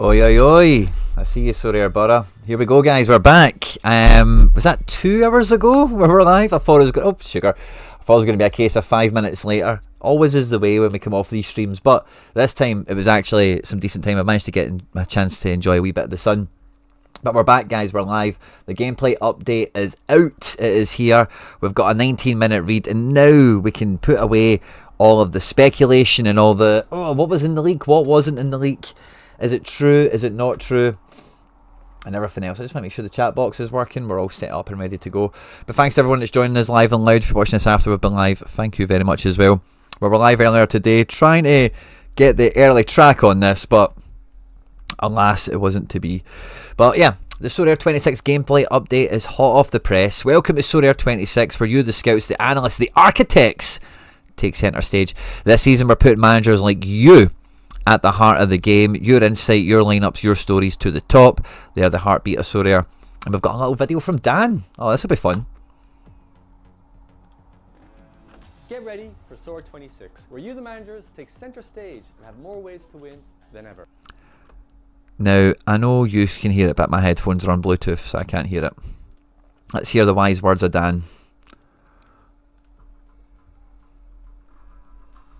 Oi, oi, oi. I see you, Sorare, brother. Here we go, guys. We're back. Was that 2 hours ago we were live? I thought it was going. Oh, sugar. I thought it was going to be a case of 5 minutes later. Always is the way when we come off these streams, but this time it was actually some decent time. I managed to get a chance to enjoy a wee bit of the sun. But we're back, guys. We're live. The gameplay update is out. It is here. We've got a 19-minute read, and now we can put away all of the speculation and all the what was in the leak, what wasn't in the leak. Is it true? Is it not true? And everything else. I just want to make sure the chat box is working. We're all set up and ready to go. But thanks to everyone that's joining us live and loud. If you're watching this after we've been live, thank you very much as well. We were live earlier today trying to get the early track on this, but alas, it wasn't to be. But yeah, the Sorare 26 gameplay update is hot off the press. Welcome to Sorare 26, where you, the scouts, the analysts, the architects, take centre stage. This season we're putting managers like you at the heart of the game. Your insight, your lineups, your stories to the top. They're the heartbeat of Sorare. And we've got a little video from Dan. Oh, this will be fun. Get ready for Sorare 26, where you, the managers, take centre stage and have more ways to win than ever. Now, I know you can hear it, but my headphones are on Bluetooth, so I can't hear it. Let's hear the wise words of Dan.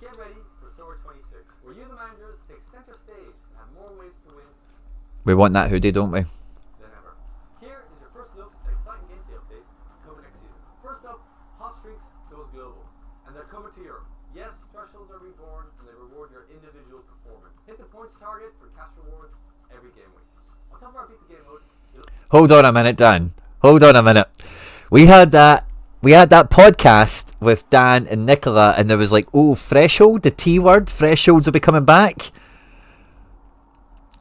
Get ready for Sorare 26, where you, the managers, take centre stage and have more ways to win We want that hoodie, don't we? than ever. Here is your first look at exciting gameplay updates coming next season. First up, Hot Streaks goes global, and they're coming to Europe. Yes, thresholds are reborn, and they reward your individual performance. Hit the points target for cash rewards every game week. On top of our beat the game mode, Hold on a minute, Dan. Hold on a minute. We had that podcast with Dan and Nicola, and there was like, oh, threshold, the T word, thresholds will be coming back.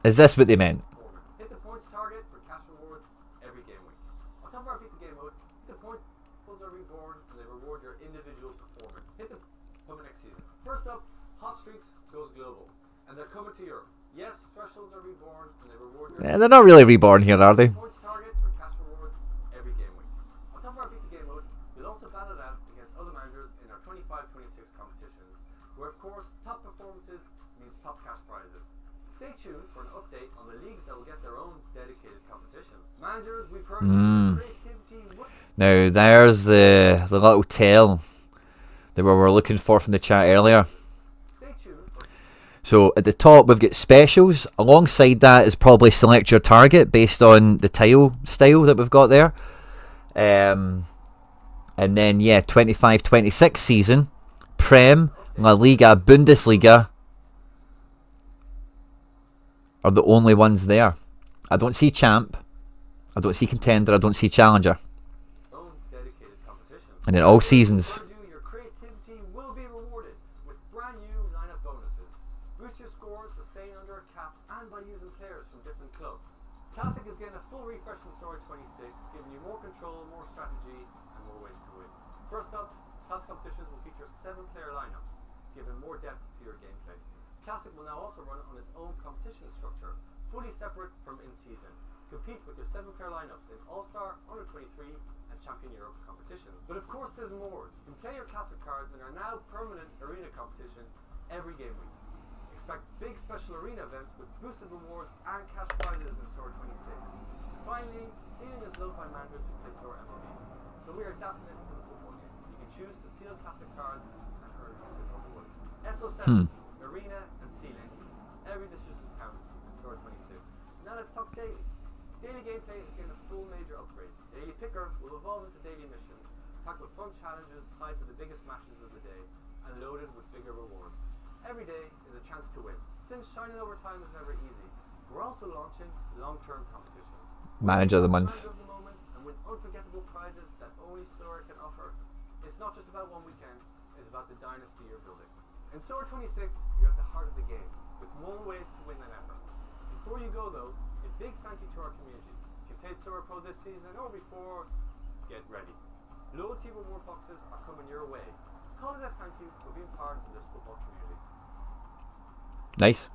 Is this what they meant? hit the points target for cash rewards every game week. On top of our beat the game mode, the points are reborn and they reward your individual performance. Hit the coming next season. First up, Hot Streaks goes global, and they're coming to Europe. Yes, thresholds are reborn and they reward your They're not really reborn here, are they? points target for cash rewards every game week. On top of our beat the game mode, you'll also battle it out against other managers in our 25-26 competitions, where of course top performances means top cash prizes. Stay tuned for an update on the leagues that will get their own dedicated competitions. Managers, we've heard creativity. Now, there's the little tell that we were looking for from the chat earlier. Stay tuned for So at the top we've got specials. Alongside that is probably select your target based on the tile style that we've got there. And then yeah, 25-26 season, Prem, La Liga, Bundesliga are the only ones there. I don't see champ, I don't see contender, I don't see challenger. own dedicated competitions. And in all seasons. Your creativity will be rewarded with brand new lineup bonuses. Boost your scores for staying under a cap and by using players from different clubs. Classic is getting a full refresh in Sorare 26, giving you more control, more strategy, and more ways to win. First up, Classic competitions will feature 7-player lineups, giving more depth to your gameplay. Classic will now also run on its own competition structure, fully separate from in-season. Compete with your 7-player lineups in All-Star, Under-23, and Champion Europe competitions. But of course there's more. You can play your Classic cards in our now permanent arena competition every game week. Expect big special arena events with boosted rewards and cash prizes in Sorare 26. Finally, sealing is loved by managers who play Sorare MLB, so we are adapting it to the football game. You can choose to seal Classic cards and earn boosted rewards. SO7, arena, and sealing. Every decision counts in Sorare 26. Now let's talk daily. Daily gameplay is getting a full major upgrade. Daily Picker will evolve into daily missions, packed with fun challenges tied to the biggest matches of the day, and loaded with bigger rewards. Every day is a chance to win. Since shining over time is never easy, we're also launching long-term competitions. Manager of the month. Manager of the moment and win unforgettable prizes that only Sorare can offer. It's not just about one weekend, it's about the dynasty you're building. In Sorare 26, you're at the heart of the game, with more ways to win than ever. Before you go though, a big thank you to our community. If you played Sorare Pro this season or before, get ready. Loyalty reward boxes are coming your way. Call it a thank you for being part of this football community. Nice.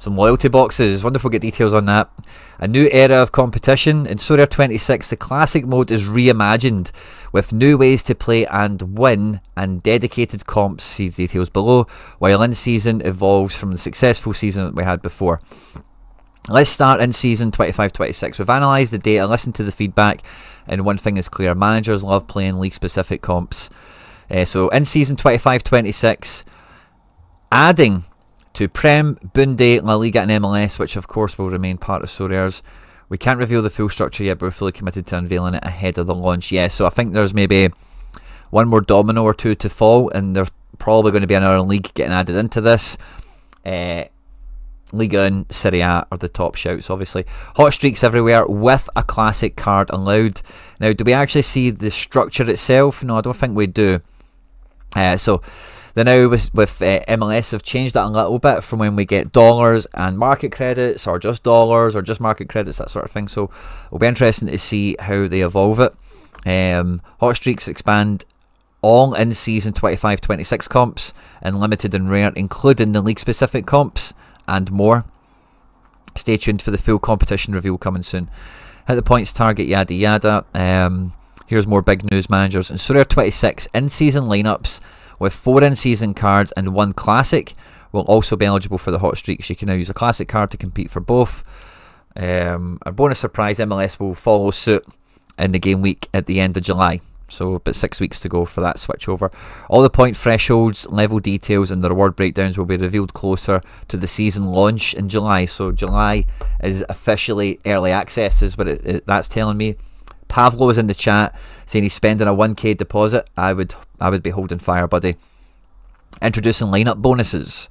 some loyalty boxes. Wonder if we'll get details on that. A new era of competition. In Sorare 26, the classic mode is reimagined with new ways to play and win and dedicated comps. See details below. While in season evolves from the successful season that we had before. Let's start in season 25-26. We've analysed the data, listened to the feedback, and one thing is clear: managers love playing league-specific comps. So in season 25-26, adding to Prem, Bunde, La Liga and MLS, which of course will remain part of Sorare's. We can't reveal the full structure yet, but we're fully committed to unveiling it ahead of the launch. Yeah, so I think there's maybe one more domino or two to fall, and there's probably going to be another league getting added into this. Liga and Serie A are the top shouts, obviously. Hot streaks everywhere with a classic card allowed. Now, do we actually see the structure itself? No, I don't think we do. So the now with MLS have changed that a little bit from when we get dollars and market credits, or just dollars, or just market credits, that sort of thing. So it'll be interesting to see how they evolve it. Hot streaks expand all in season 25-26 comps, and limited and rare, including the league specific comps and more. Stay tuned for the full competition reveal coming soon. Hit the points target, yada yada. Here's more big news, managers. In Sorare 26, in-season lineups with 4 in-season cards and 1 classic will also be eligible for the hot streaks. You can now use a classic card to compete for both. A bonus surprise, MLS will follow suit in the game week at the end of July. So about 6 weeks to go for that switch over. All the point thresholds, level details and the reward breakdowns will be revealed closer to the season launch in July. So July is officially early access is what that's telling me. Pavlo is in the chat saying he's spending a 1k deposit. I would be holding fire, buddy. Introducing lineup bonuses.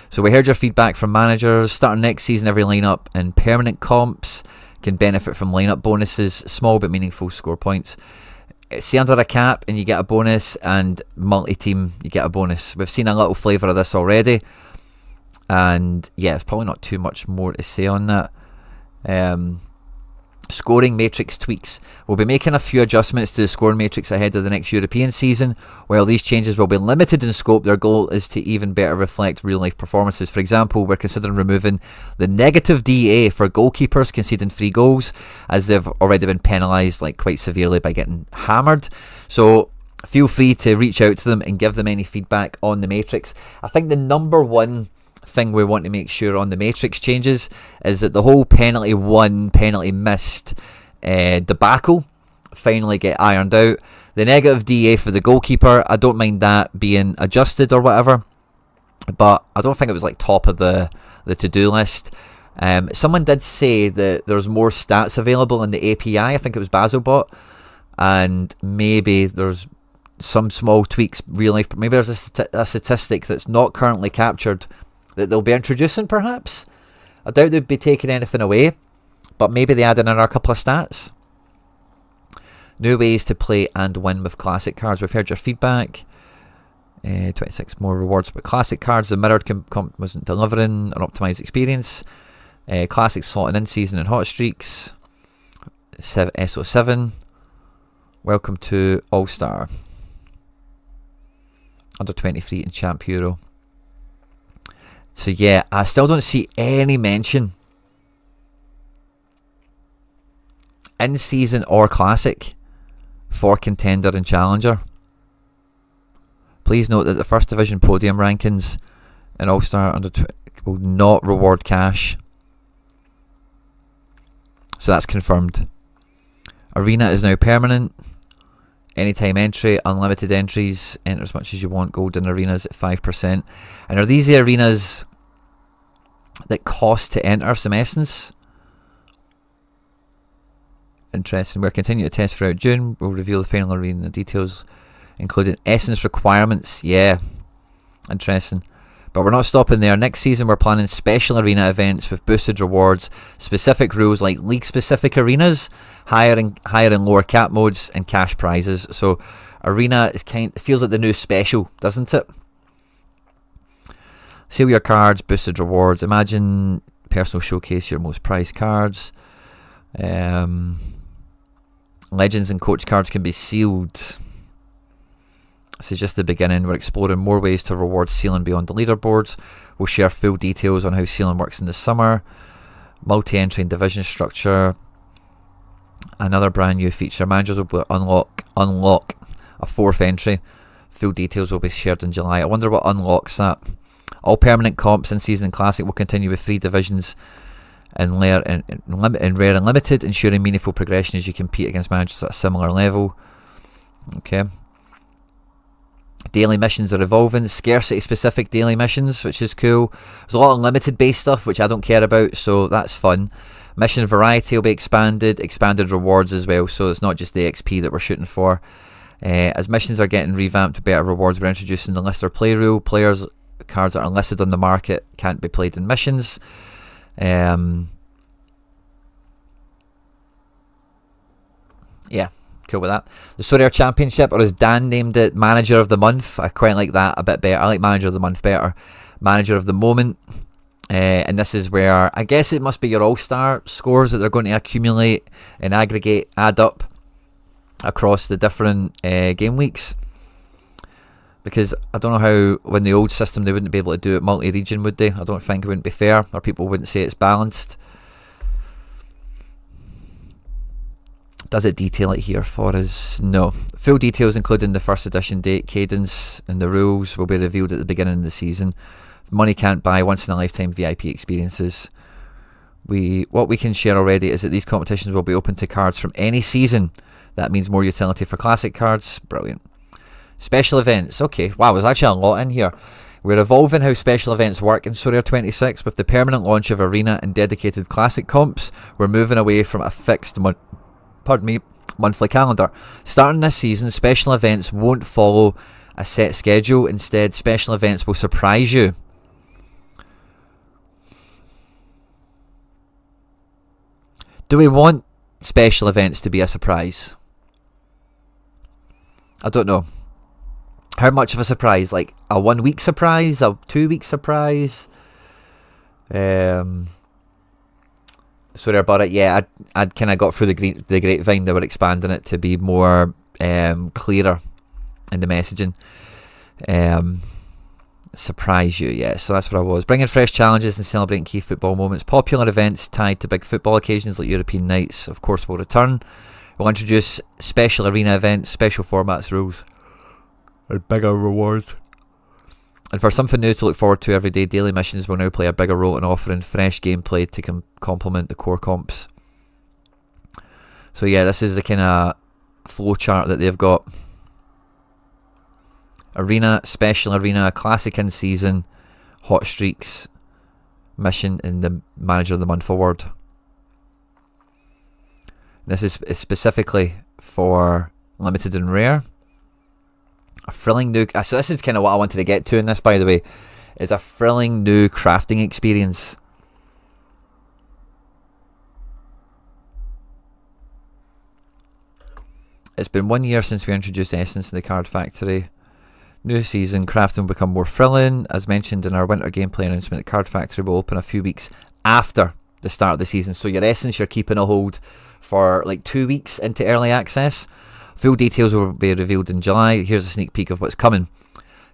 So we heard your feedback from managers. Starting next season, every lineup and permanent comps can benefit from lineup bonuses, small but meaningful score points. See under a cap and you get a bonus, and multi-team you get a bonus. We've seen a little flavour of this already, and yeah, there's probably not too much more to say on that. Scoring matrix tweaks. We'll be making a few adjustments to the scoring matrix ahead of the next European season. While these changes will be limited in scope, their goal is to even better reflect real life performances. For example, we're considering removing the negative DA for goalkeepers conceding 3 goals, as they've already been penalised quite severely by getting hammered. So feel free to reach out to them and give them any feedback on the matrix. I think the number one thing we want to make sure on the matrix changes is that the whole penalty won, penalty missed debacle finally get ironed out. The negative DA for the goalkeeper, I don't mind that being adjusted or whatever, but I don't think it was top of the to-do list. Someone did say that there's more stats available in the API. I think it was Basilbot, and maybe there's some small tweaks, real life. Maybe there's a statistic that's not currently captured that they'll be introducing, perhaps. I doubt they'd be taking anything away, but maybe they add in a couple of stats. New ways to play and win with classic cards. We've heard your feedback. 26 more rewards with classic cards. The mirrored comp wasn't delivering an optimized experience. Classic slotting in season and hot streaks. SO7. Welcome to All Star. Under 23 and Champ Euro. So yeah, I still don't see any mention in season or classic for contender and challenger. Please note that the first division podium rankings in All-Star under will not reward cash. So that's confirmed. Arena is now permanent. Anytime entry, unlimited entries, enter as much as you want. Golden arenas at 5%. And are these the arenas that cost to enter some essence? Interesting. We're continuing to test throughout June. We'll reveal the final arena details, including essence requirements. Yeah, interesting. But we're not stopping there. Next season we're planning special arena events with boosted rewards, specific rules like league specific arenas, higher and lower cap modes, and cash prizes. So arena feels like the new special, doesn't it? Seal your cards, boosted rewards. Imagine personal showcase your most prized cards. Legends and coach cards can be sealed. This is just the beginning. We're exploring more ways to reward ceiling beyond the leaderboards. We'll share full details on how ceiling works in the summer. Multi-entry and division structure. Another brand new feature. Managers will unlock a 4th entry. Full details will be shared in July. I wonder what unlocks that. All permanent comps in Season and Classic will continue with 3 divisions in Rare and Limited, ensuring meaningful progression as you compete against managers at a similar level. Okay. Daily missions are evolving. Scarcity specific daily missions, which is cool. There's a lot of limited based stuff which I don't care about, so that's fun. Mission variety will be expanded rewards as well, so it's not just the XP that we're shooting for. As missions are getting revamped with better rewards, we're introducing the lister play rule. Players cards that are listed on the market can't be played in missions. Yeah, cool with that. The Sorare Championship, or as Dan named it, Manager of the Month. I quite like that a bit better. I like Manager of the Month better. Manager of the Moment. And this is where, I guess it must be your all-star scores that they're going to accumulate and add up across the different game weeks. Because I don't know how, when the old system, they wouldn't be able to do it multi-region, would they? I don't think it wouldn't be fair, or people wouldn't say it's balanced. Does it detail it here for us? No. Full details, including the first edition date, cadence, and the rules, will be revealed at the beginning of the season. Money can't buy once-in-a-lifetime VIP experiences. What we can share already is that these competitions will be open to cards from any season. That means more utility for classic cards. Brilliant. Special events. Okay, wow, there's actually a lot in here. We're evolving how special events work in Sorare 26 with the permanent launch of Arena and dedicated classic comps. We're moving away from a fixed monthly calendar. Starting this season, special events won't follow a set schedule. Instead, special events will surprise you. Do we want special events to be a surprise? I don't know. How much of a surprise? Like a 1 week surprise? A 2 week surprise? Sorry about it. Yeah, I'd kind of got through the grapevine. They were expanding it to be more clearer in the messaging. Surprise you, yeah. So that's what I was. Bringing fresh challenges and celebrating key football moments. Popular events tied to big football occasions like European nights, of course, will return. We'll introduce special arena events, special formats, rules, and bigger rewards. And for something new to look forward to every day, daily missions will now play a bigger role in offering fresh gameplay to complement the core comps. So yeah, this is the kind of flow chart that they've got. Arena, special arena, classic in season, hot streaks, mission, and the manager of the month award. This is specifically for limited and rare. A thrilling new... So this is kind of what I wanted to get to in this, by the way, is a thrilling new crafting experience. It's been 1 year since we introduced Essence in the Card Factory. New season, crafting will become more thrilling. As mentioned in our winter gameplay announcement, the Card Factory will open a few weeks after the start of the season. So your Essence, you're keeping a hold for like 2 weeks into early access. Full details will be revealed in July. Here's a sneak peek of what's coming.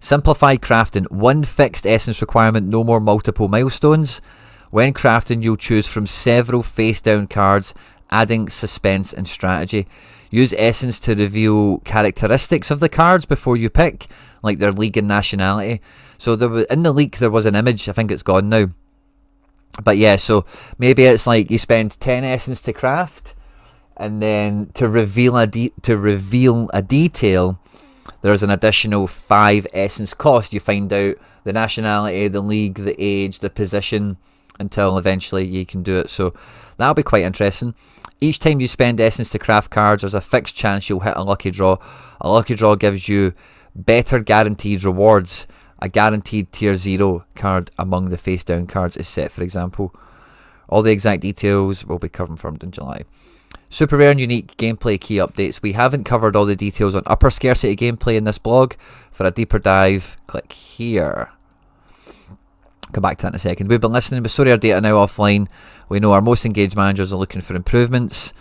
Simplified crafting. One fixed Essence requirement, no more multiple milestones. When crafting, you'll choose from several face-down cards, adding suspense and strategy. Use Essence to reveal characteristics of the cards before you pick, like their league and nationality. So in the leak there was an image, I think it's gone now. But yeah, so maybe it's like you spend 10 Essence to craft, and then to reveal a detail, there's an additional 5 Essence cost. You find out the nationality, the league, the age, the position, until eventually you can do it. So that'll be quite interesting. Each time you spend Essence to craft cards, there's a fixed chance you'll hit a lucky draw. A lucky draw gives you better guaranteed rewards. A guaranteed tier 0 card among the face down cards is set, for example. All the exact details will be confirmed in July. Super rare and unique gameplay key updates. We haven't covered all the details on upper scarcity gameplay in this blog. For a deeper dive, click here. Come back to that in a second. We've been listening with Sorare data now offline. We know our most engaged managers are looking for improvements.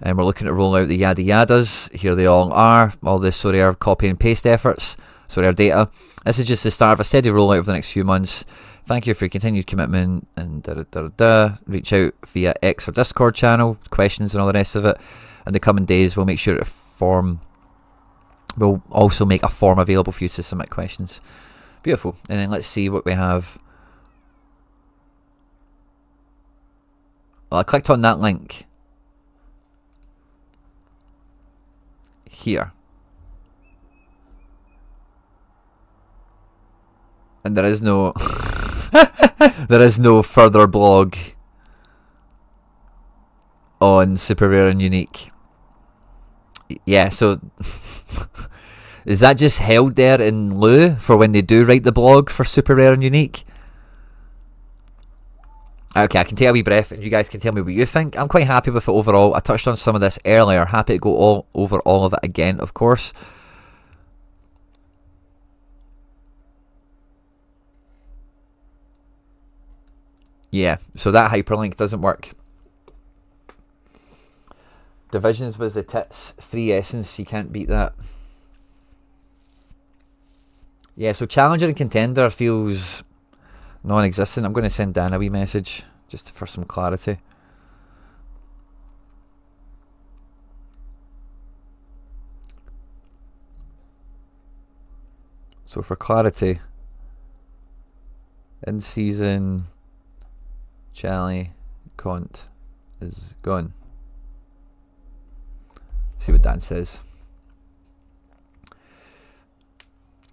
And we're looking to roll out the yada yadas. Here they all are, all the Sorare copy and paste efforts, Sorare data. This is just the start of a steady rollout over the next few months. Thank you for your continued commitment, and reach out via X or Discord channel, questions and all the rest of it. In the coming days, we'll make sure to we'll also make a form available for you to submit questions. Beautiful. And then let's see what we have. Well, I clicked on that link here, and there is no there is no further blog on Super Rare and Unique. Yeah, so is that just held there in lieu for when they do write the blog for Super Rare and Unique? Okay, I can take a wee breath and you guys can tell me what you think. I'm quite happy with it overall. I touched on some of this earlier. Happy to go over all of it again, of course. Yeah, so that hyperlink doesn't work. Divisions was the tits. 3 essence, you can't beat that. Yeah, so Challenger and Contender feels non-existent. I'm going to send Dan a wee message just for some clarity. So for clarity, in season Charlie Cont is gone. See what Dan says.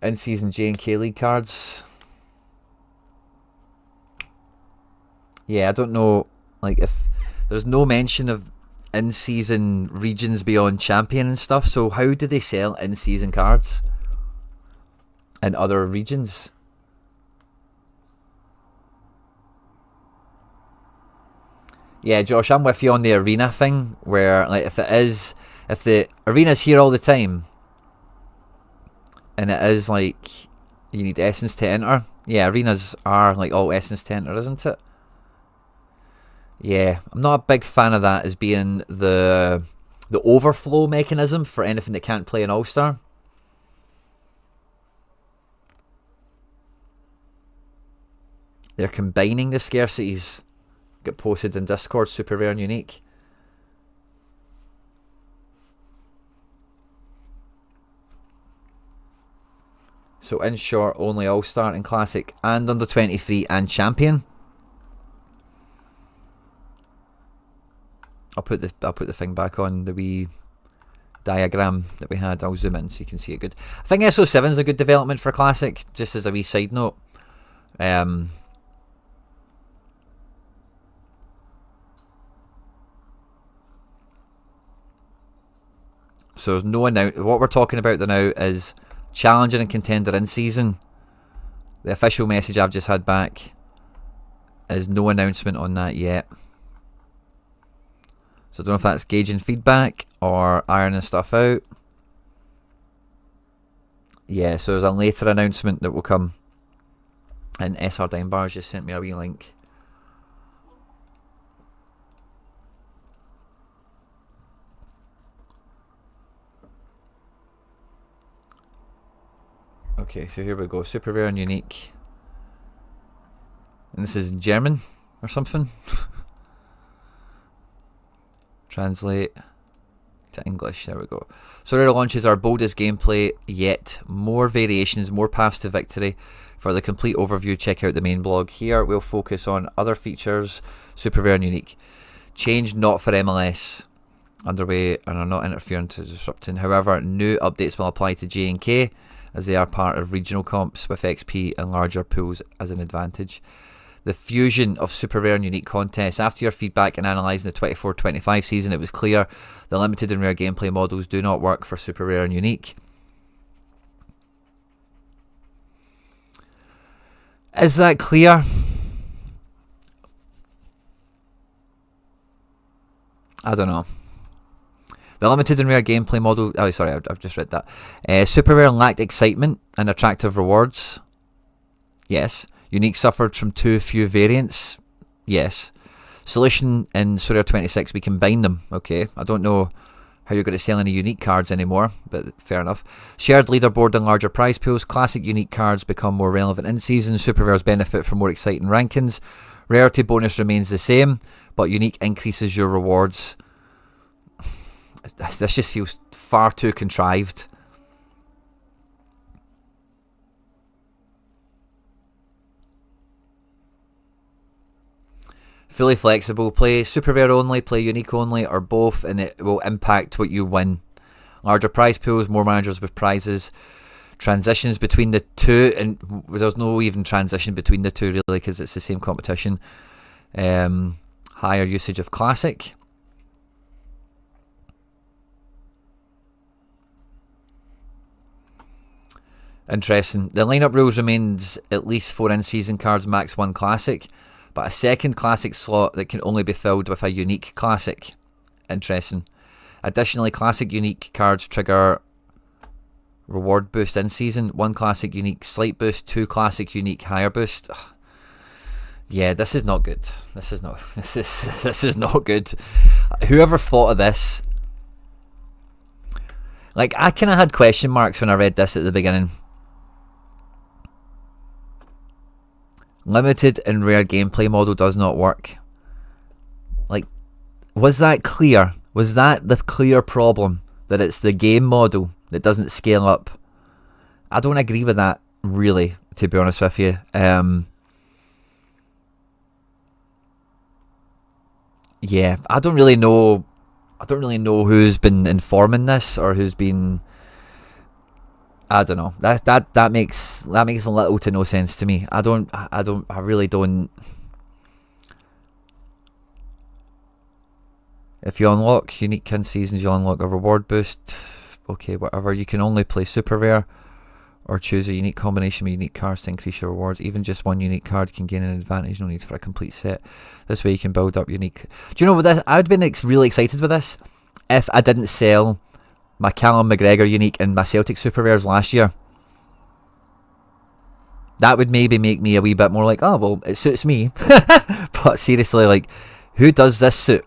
In season J and K League cards. Yeah, I don't know, like, if there's no mention of in season regions beyond champion and stuff, so how do they sell in season cards in other regions? Yeah, Josh, I'm with you on the arena thing, where, like, if the arena's here all the time, and it is like you need essence to enter. Yeah, arenas are like all essence to enter, isn't it? Yeah, I'm not a big fan of that as being the overflow mechanism for anything that can't play an All-Star. They're combining the scarcities. Get posted in Discord, Super Rare and Unique. So in short, only All-Star and Classic and Under 23 and Champion. I'll put the thing back on, the wee diagram that we had. I'll zoom in so you can see it good. I think SO7 is a good development for Classic, just as a wee side note. So there's no announcement. What we're talking about now is Challenger and Contender in season. The official message I've just had back is no announcement on that yet. So I don't know if that's gauging feedback or ironing stuff out. Yeah, so there's a later announcement that will come. And SR Dimebars just sent me a wee link. Okay, so here we go. Super Rare and Unique. And this is in German or something. Translate to English. There we go. Sorare launches our boldest gameplay yet. More variations, more paths to victory. For the complete overview, check out the main blog. Here we'll focus on other features, Super Rare and Unique. Change not for MLS. Underway and are not interfering to disrupting. However, new updates will apply to J and K, as they are part of regional comps with XP and larger pools as an advantage. The fusion of Super Rare and Unique contests. After your feedback and analysing the 24-25 season, it was clear the limited and rare gameplay models do not work for Super Rare and Unique. Is that clear? I don't know. The limited and rare gameplay model... Oh, sorry, I've just read that. Super Rare lacked excitement and attractive rewards. Yes. Unique suffered from too few variants. Yes. Solution in Sorare 26, we combine them. Okay, I don't know how you're going to sell any unique cards anymore, but fair enough. Shared leaderboard and larger prize pools. Classic unique cards become more relevant in season. Super rares benefit from more exciting rankings. Rarity bonus remains the same, but unique increases your rewards. This just feels far too contrived. Fully flexible. Play super rare only, play unique only, or both, and it will impact what you win. Larger prize pools, more managers with prizes. Transitions between the two, and there's no even transition between the two really, because it's the same competition. Higher usage of classic. Interesting. The lineup rules remains at least 4 in-season cards, max 1 classic, but a second classic slot that can only be filled with a unique classic. Interesting. Additionally, classic unique cards trigger reward boost in season. 1 classic unique slight boost, 2 classic unique higher boost. Ugh. Yeah, this is not good. This is not good. Whoever thought of this, like, I kind of had question marks when I read this at the beginning. Limited and rare gameplay model does not work. Like, was that clear? Was that the clear problem? That it's the game model that doesn't scale up? I don't agree with that, really, to be honest with you. Yeah, I don't really know who's been informing this or who's been. I don't know. That makes little to no sense to me. I really don't. If you unlock unique in seasons, you unlock a reward boost. Okay, whatever. You can only play super rare or choose a unique combination of unique cards to increase your rewards. Even just one unique card can gain an advantage. No need for a complete set. This way you can build up unique. Do you know what this? I'd been really excited with this if I didn't sell my Callum McGregor unique and my Celtic super rares last year. That would maybe make me a wee bit more like, oh well, it suits me. But seriously, like, who does this suit?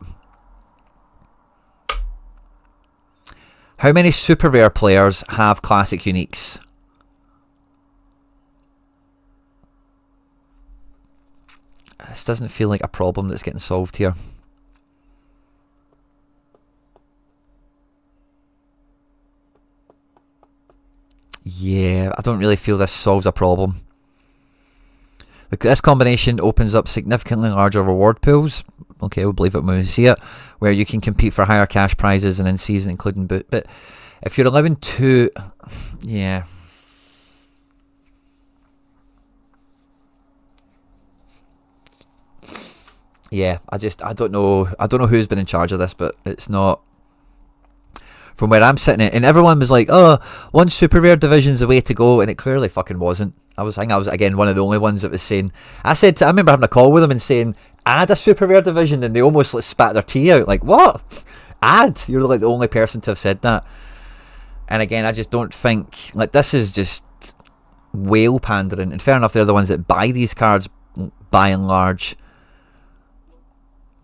How many super rare players have classic uniques? This doesn't feel like a problem that's getting solved here. Yeah, I don't really feel this solves a problem. This combination opens up significantly larger reward pools. Okay, we'll believe it when we see it. Where you can compete for higher cash prizes and in season, including boot. But if you're allowing 2, yeah. Yeah, I don't know who's been in charge of this, but it's not. From where I'm sitting at, and everyone was like, oh, 1 super rare division's the way to go, and it clearly fucking wasn't. I think I was again one of the only ones that was saying. I remember having a call with them and saying, add a super rare division, and they almost like spat their tea out, like, what? Add? You're like the only person to have said that. And again, I just don't think, like, this is just whale pandering. And fair enough, they're the ones that buy these cards by and large.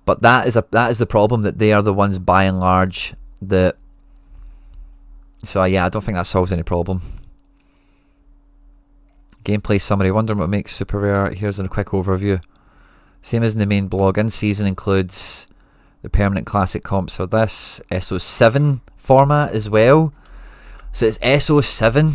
But that is the problem, that they are the ones by and large that. So yeah, I don't think that solves any problem. Gameplay summary. Wondering what makes super rare. Here's a quick overview. Same as in the main blog. In season includes the permanent classic comps for this SO7 format as well. So it's SO7.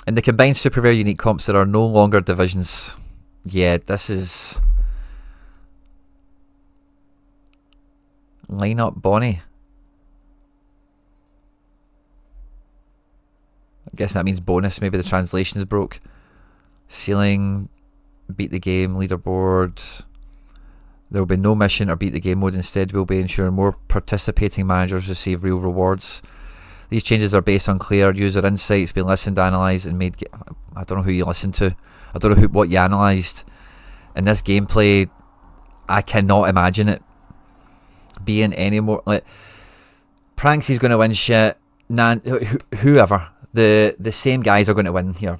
And the combined super rare unique comps that are no longer divisions. Yeah, this is lineup Bonnie. I guess that means bonus. Maybe the translation is broke. Ceiling, beat the game, leaderboard. There will be no mission or beat the game mode. Instead, we'll be ensuring more participating managers receive real rewards. These changes are based on clear user insights, being listened, analysed, and made. I don't know who you listened to. I don't know what you analysed. In this gameplay, I cannot imagine it being any more like. Pranksy's going to win shit. Whoever. The same guys are going to win here.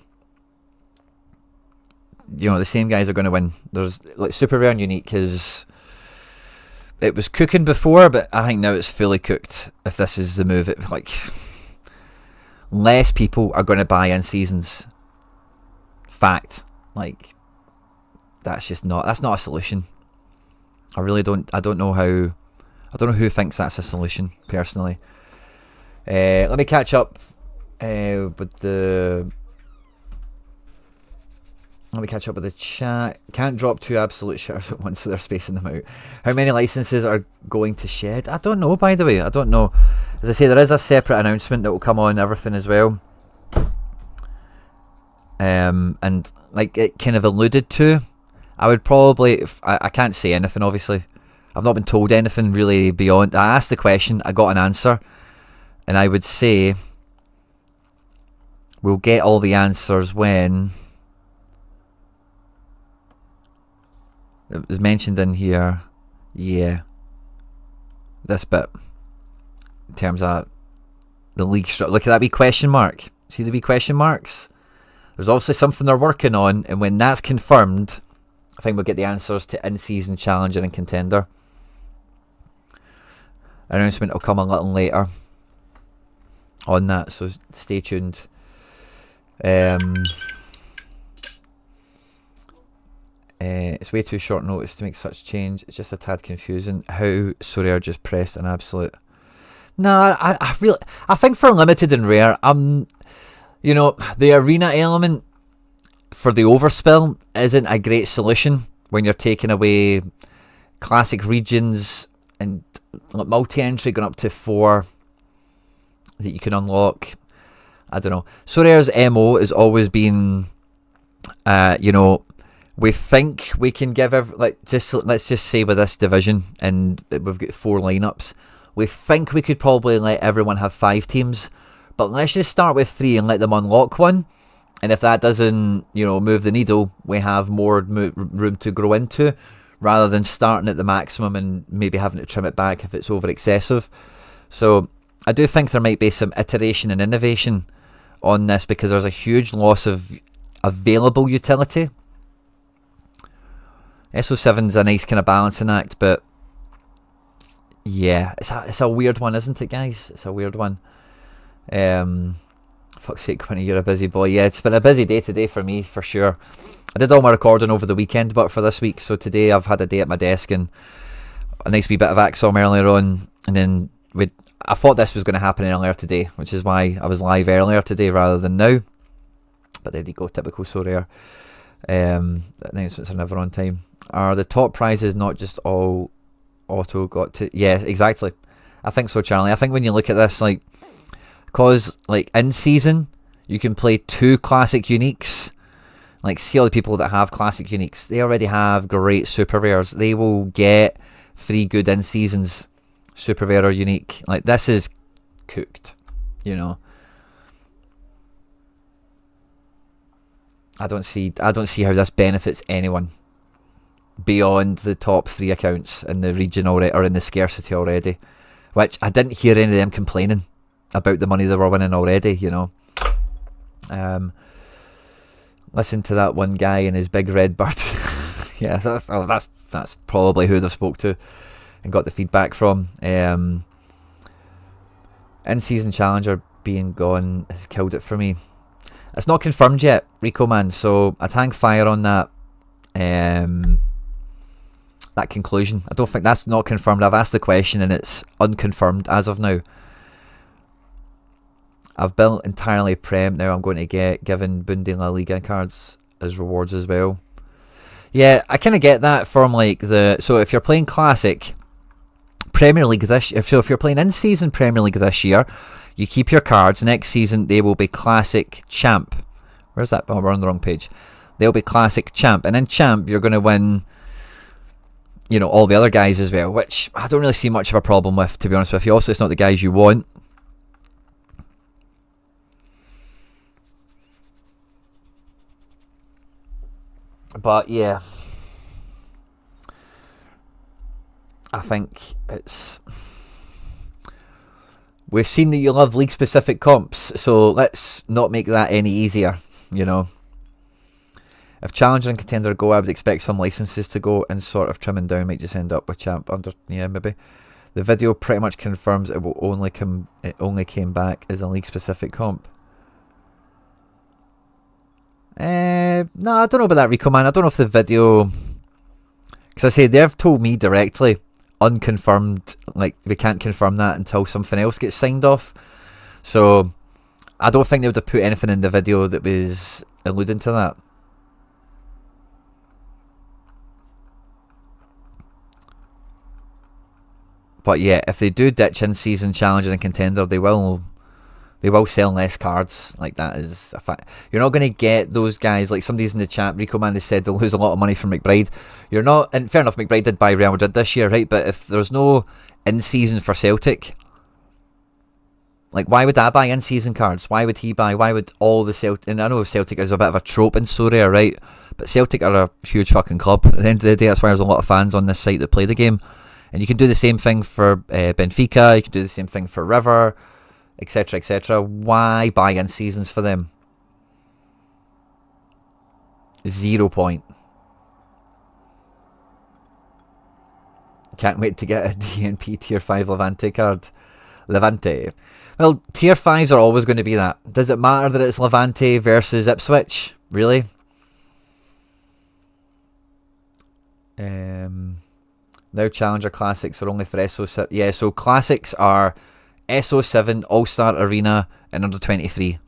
The same guys are going to win. There's like super rare and unique is. It was cooking before, but I think now it's fully cooked. If this is the move, less people are going to buy in seasons. Fact, that's not a solution. I don't know who thinks that's a solution personally. Let me catch up with the. Let me catch up with the chat. Can't drop 2 absolute shares at once, so they're spacing them out. How many licenses are going to shed? I don't know, by the way. I don't know. As I say, there is a separate announcement that will come on everything as well. And like it kind of alluded to, I would probably... I can't say anything, obviously. I've not been told anything really beyond... I asked the question, I got an answer. And I would say... We'll get all the answers when... It was mentioned in here, yeah, this bit, in terms of the league structure. Look at that wee question mark. See the wee question marks? There's obviously something they're working on, and when that's confirmed, I think we'll get the answers to in-season challenger and contender. Announcement will come a little later on that, so stay tuned. It's way too short notice to make such change. It's just a tad confusing how Sorare just pressed an absolute. No, I think for limited and rare, the arena element for the overspill isn't a great solution when you're taking away classic regions and multi-entry going up to 4 that you can unlock. I don't know. Sorare's MO has always been, we think we can give let's just say with this division, and we've got 4 lineups. We think we could probably let everyone have 5 teams, but let's just start with 3 and let them unlock one. And if that doesn't, move the needle, we have more room to grow into, rather than starting at the maximum and maybe having to trim it back if it's over excessive. So I do think there might be some iteration and innovation on this, because there's a huge loss of available utility. SO7's a nice kind of balancing act, but yeah, it's a weird one, isn't it, guys? It's a weird one. Fuck's sake, Quinny, you're a busy boy. Yeah, it's been a busy day today for me, for sure. I did all my recording over the weekend, but for this week, so today I've had a day at my desk and a nice wee bit of Axom earlier on, and then I thought this was going to happen earlier today, which is why I was live earlier today rather than now. But there you go, typical Sorare. Announcements are never on time. Are the top prizes not just all auto got to... Yeah, exactly. I think so, Charlie. I think when you look at this, because in season you can play 2 classic uniques. See all the people that have classic uniques, they already have great super rares. They will get 3 good in seasons, super rare or unique. This is cooked, I don't see how this benefits anyone beyond the top 3 accounts in the region already, or in the scarcity already, which I didn't hear any of them complaining about the money they were winning already. Listen to that one guy and his big red bird. Yeah, that's probably who they spoke to and got the feedback from. In-season challenger being gone has killed it for me. It's not confirmed yet, Rico man, so I'd hang fire on that that conclusion. I don't think that's not confirmed. I've asked the question and it's unconfirmed as of now. I've built entirely Prem, now I'm going to get given Bunde La Liga cards as rewards as well. Yeah, I kind of get that from so if you're playing Classic Premier League if you're playing in-season Premier League this year, you keep your cards. Next season they will be Classic Champ. Where's that? Oh, we're on the wrong page. They'll be Classic Champ, and in Champ you're going to win all the other guys as well, which I don't really see much of a problem with, to be honest with you. Also, it's not the guys you want. But yeah, I think it's we've seen that you love league-specific comps, so let's not make that any easier, you know. If Challenger and Contender go, I would expect some licenses to go, and sort of trimming down might just end up with Champ under, yeah, maybe. The video pretty much confirms it only came back as a league-specific comp. No, I don't know about that, Rico, man. I don't know if the video... Because I say, they've told me directly, unconfirmed, like, we can't confirm that until something else gets signed off. So, I don't think they would have put anything in the video that was alluding to that. But yeah, if they do ditch in-season Challenger and Contender, they will sell less cards. Like, that is a fact. You're not going to get those guys, like somebody's in the chat, Rico Man has said they'll lose a lot of money from McBride. You're not, and fair enough, McBride did buy Real Madrid this year, right? But if there's no in-season for Celtic, like, why would I buy in-season cards? Why would he buy? Why would all the Celtic... And I know Celtic is a bit of a trope in Sorare, right? But Celtic are a huge fucking club. At the end of the day, that's why there's a lot of fans on this site that play the game. And you can do the same thing for Benfica, you can do the same thing for River, etc, etc. Why buy in seasons for them? 0 point. Can't wait to get a DNP Tier 5 Levante card. Levante. Well, Tier 5s are always going to be that. Does it matter that it's Levante versus Ipswich? Really? Now Challenger Classics are only for SO7. Yeah, so Classics are SO7, All-Star Arena, and under 23.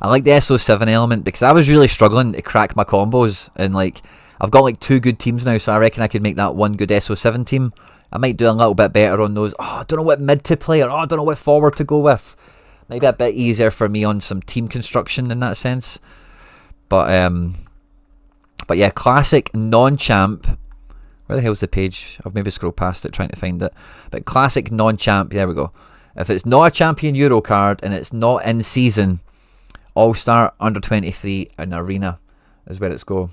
I like the SO7 element because I was really struggling to crack my combos, and like I've got like 2 good teams now, so I reckon I could make that one good SO7 team. I might do a little bit better on those. Oh, I don't know what mid to play, or I don't know what forward to go with. Maybe a bit easier for me on some team construction in that sense. But yeah, Classic non-champ. Where the hell's the page? I've maybe scrolled past it trying to find it. But Classic non-champ, there we go. If it's not a Champion Euro card and it's not in season, All-Star, under 23 and Arena is where it's go.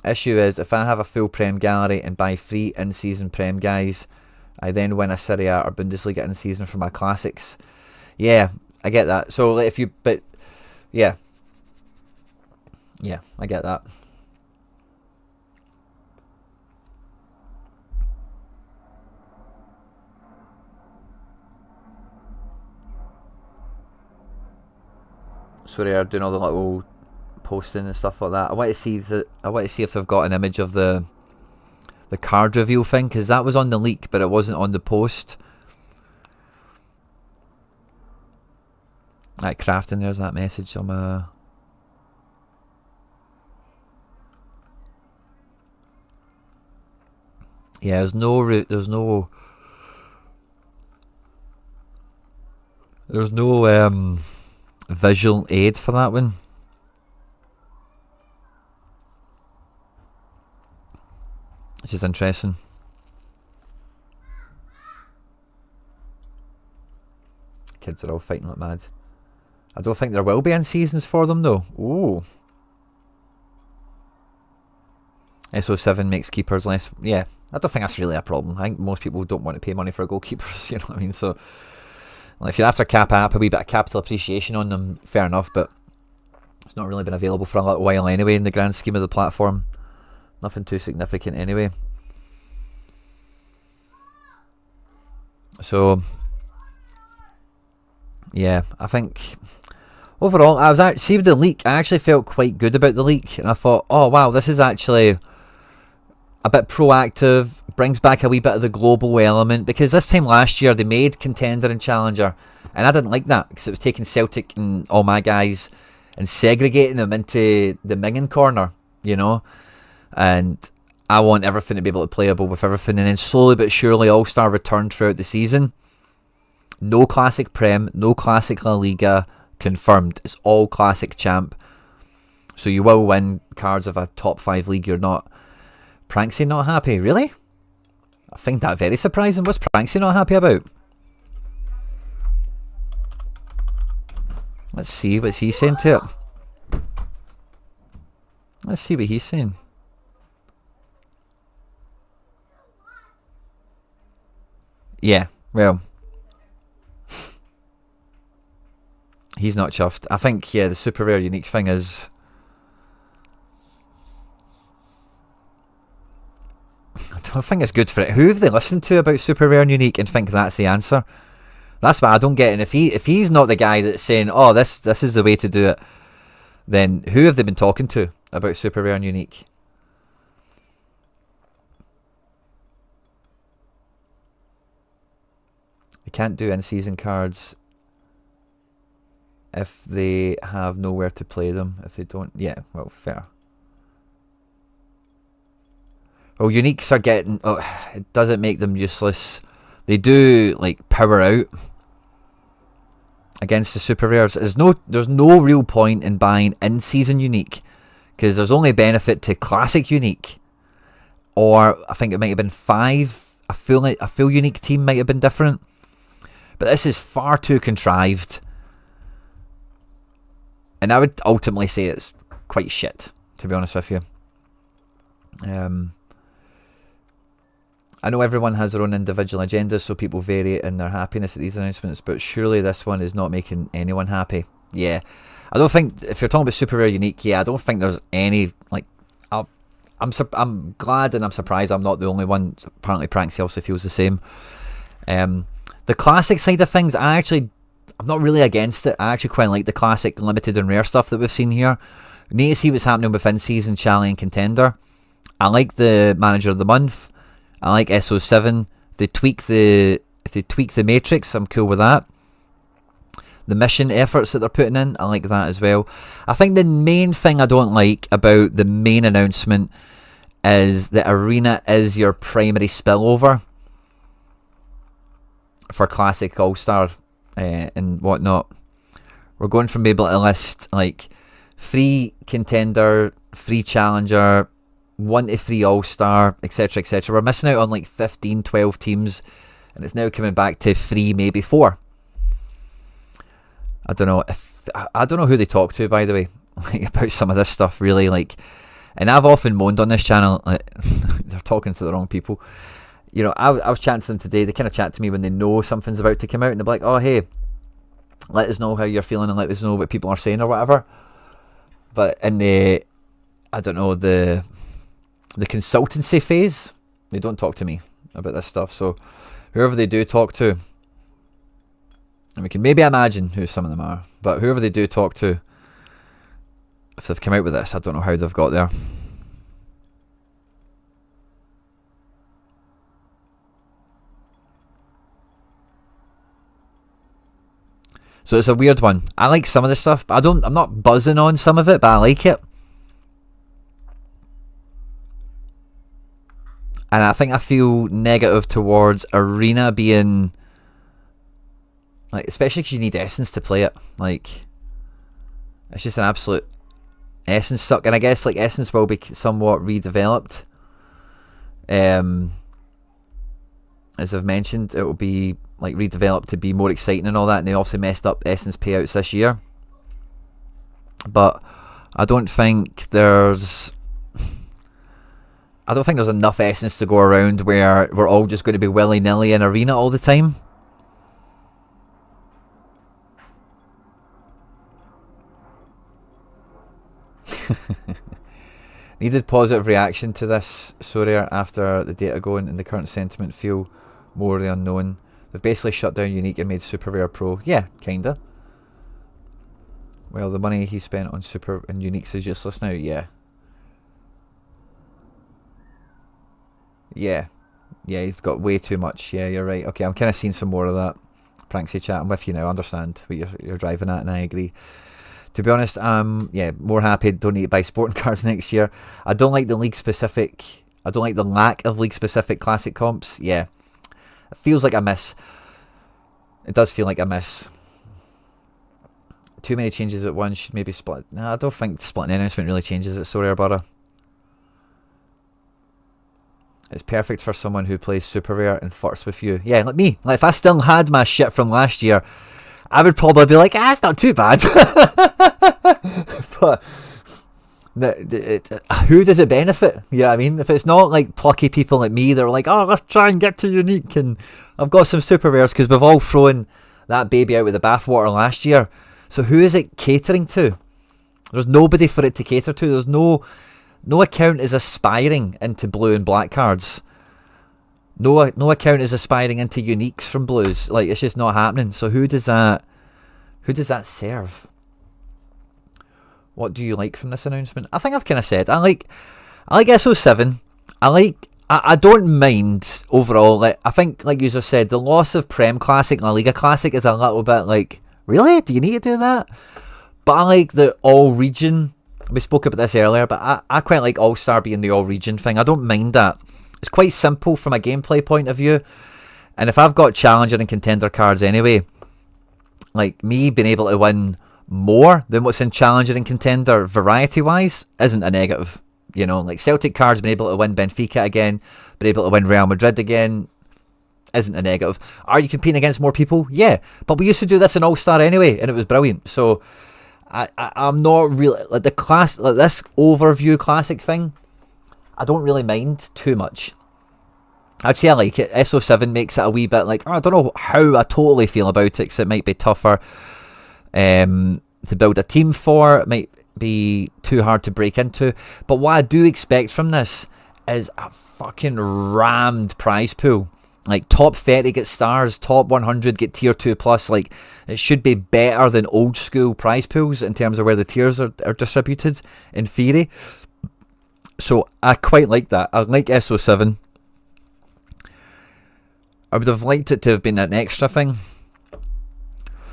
Issue is, if I have a full Prem gallery and buy 3 in-season Prem guys, I then win a Serie A or Bundesliga in-season for my Classics. Yeah, I get that. So if you, but yeah. Yeah, I get that. Sorry, I'm doing all the little posting and stuff like that. I want to see if they've got an image of the card reveal thing, because that was on the leak, but it wasn't on the post. Right, crafting. There's that message on my. Yeah, there's no visual aid for that one. Which is interesting. Kids are all fighting like mad. I don't think there will be in seasons for them though. Ooh. SO7 makes keepers less. Yeah, I don't think that's really a problem. I think most people don't want to pay money for goalkeepers, you know what I mean? So, well, if you're after cap app, a wee bit of capital appreciation on them, fair enough, but it's not really been available for a little while anyway in the grand scheme of the platform. Nothing too significant anyway. So, yeah, I think overall, I was actually, see with the leak, I actually felt quite good about the leak, and I thought, oh wow, this is actually a bit proactive, brings back a wee bit of the global element, because this time last year they made Contender and Challenger, and I didn't like that, because it was taking Celtic and all my guys and segregating them into the minging corner, you know, and I want everything to be able to playable with everything, and then slowly but surely All-Star returned throughout the season. No Classic Prem, no Classic La Liga confirmed. It's all Classic Champ. So you will win cards of a top 5 league. You're not. Pranksy not happy? Really? I find that very surprising. What's Pranksy not happy about? Let's see what's he saying to it. Let's see what he's saying. Yeah, well, he's not chuffed. I think, yeah, the super rare unique thing is... I don't think it's good for it. Who have they listened to about super rare and unique and think that's the answer? That's what I don't get. And if he's not the guy that's saying, oh, this is the way to do it, then who have they been talking to about super rare and unique? They can't do in-season cards if they have nowhere to play them. If they don't, yeah, well, fair. Well, uniques are getting... Oh, it doesn't make them useless. They do, like, power out against the super rares. There's no real point in buying in-season unique, because there's only benefit to classic unique, or I think it might have been 5. A full unique team might have been different, but this is far too contrived, and I would ultimately say it's quite shit, to be honest with you. I know everyone has their own individual agendas, so people vary in their happiness at these announcements, but surely this one is not making anyone happy. Yeah. I don't think, if you're talking about super rare unique, yeah, I don't think there's any, like, I'm glad and I'm surprised I'm not the only one. Apparently Pranksy also feels the same. The classic side of things, I'm not really against it. I actually quite like the classic limited and rare stuff that we've seen here. We need to see what's happening with in-season, Challenge and Contender. I like the Manager of the Month. I like SO7. If they tweak the matrix, I'm cool with that. The mission efforts that they're putting in, I like that as well. I think the main thing I don't like about the main announcement is that Arena is your primary spillover for Classic All-Star and whatnot. We're going from being able to list like free Contender, free Challenger, 1 to 3 All-Star, etc, etc. We're missing out on like 15, 12 teams, and it's now coming back to 3, maybe 4. I don't know who they talk to, by the way, like, about some of this stuff, really. Like, and I've often moaned on this channel, like, they're talking to the wrong people. You know, I was chatting to them today. They kind of chat to me when they know something's about to come out, and they're like, oh, hey, let us know how you're feeling and let us know what people are saying or whatever. But in the, I don't know, the consultancy phase, they don't talk to me about this stuff. So whoever they do talk to, and we can maybe imagine who some of them are, but whoever they do talk to, if they've come out with this, I don't know how they've got there. So it's a weird one. I like some of the stuff, but I'm not buzzing on some of it, but I like it. And I think I feel negative towards Arena being, like, especially because you need Essence to play it. Like, it's just an absolute Essence suck. And I guess, like, Essence will be somewhat redeveloped. As I've mentioned, it will be, like, redeveloped to be more exciting and all that. And they also messed up Essence payouts this year. But I don't think there's enough Essence to go around where we're all just going to be willy-nilly in Arena all the time. Needed positive reaction to this, Sorare, after the data going, and the current sentiment feel more the unknown. They've basically shut down Unique and made Super Rare Pro. Yeah, kinda. Well, the money he spent on Super and Uniques is useless now. Yeah. Yeah, he's got way too much. Yeah, you're right. Okay, I'm kind of seeing some more of that. Pranksy chat, I'm with you now. I understand what you're driving at, and I agree. To be honest, more happy. Don't need to buy sporting cards next year. I don't like the league specific. I don't like the lack of league specific classic comps. Yeah, it feels like a miss. It does feel like a miss. Too many changes at once. Should maybe split. No, I don't think splitting the announcement really changes it. Sorry, Arbara. It's perfect for someone who plays Super Rare and flirts with you. Yeah, like me. Like, if I still had my shit from last year, I would probably be like, it's not too bad. But Who does it benefit? You know what I mean? If it's not like plucky people like me that are like, oh, let's try and get to unique, and I've got some super rares, because we've all thrown that baby out with the bathwater last year. So who is it catering to? There's nobody for it to cater to. There's no account is aspiring into blue and black cards. No account is aspiring into uniques from blues. Like, it's just not happening. So who does that serve? What do you like from this announcement? I think I've kind of said I like SO7. I don't mind overall. Like, I think, like you just said, the loss of Prem Classic and La Liga Classic is a little bit like, really? Do you need to do that? But I like the all region. We spoke about this earlier, but I quite like All Star being the all region thing. I don't mind that. It's quite simple from a gameplay point of view. And if I've got challenger and contender cards anyway, like, me being able to win more than what's in challenger and contender variety wise isn't a negative. You know, like Celtic cards being able to win Benfica again, being able to win Real Madrid again isn't a negative. Are you competing against more people? Yeah, but we used to do this in All Star anyway, and it was brilliant. So I'm not really like the class, like this overview classic thing. I don't really mind too much. I'd say I like it. SO7 makes it a wee bit like, I don't know how I totally feel about it, because it might be tougher to build a team for. It might be too hard to break into. But what I do expect from this is a fucking rammed prize pool. Like, top 30 get stars, top 100 get tier 2 plus. Like, it should be better than old school prize pools in terms of where the tiers are distributed, in theory. So I quite like that. I like SO7. I would have liked it to have been an extra thing.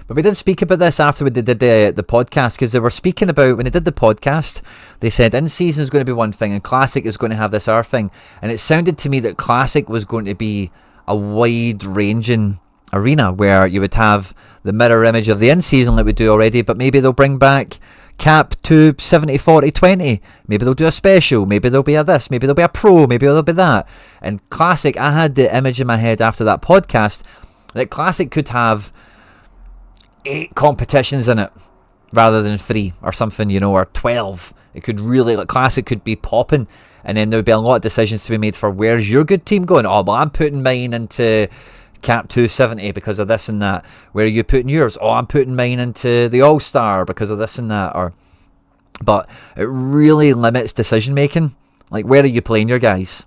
But we didn't speak about this after we did the podcast, because they were speaking about, when they did the podcast, they said in-season is going to be one thing and Classic is going to have this other thing. And it sounded to me that Classic was going to be a wide-ranging arena where you would have the mirror image of the in-season like we do already, but maybe they'll bring back cap to 70, 40, 20. Maybe they'll do a special. Maybe there'll be a this. Maybe there'll be a pro. Maybe there'll be that. And Classic, I had the image in my head after that podcast that Classic could have 8 competitions in it rather than 3 or something, you know, or 12. It could really, like, Classic could be popping, and then there would be a lot of decisions to be made for where's your good team going. Oh, well, I'm putting mine into cap 270 because of this and that. Where are you putting yours? Oh, I'm putting mine into the All-Star because of this and that. But it really limits decision making. Like, where are you playing your guys?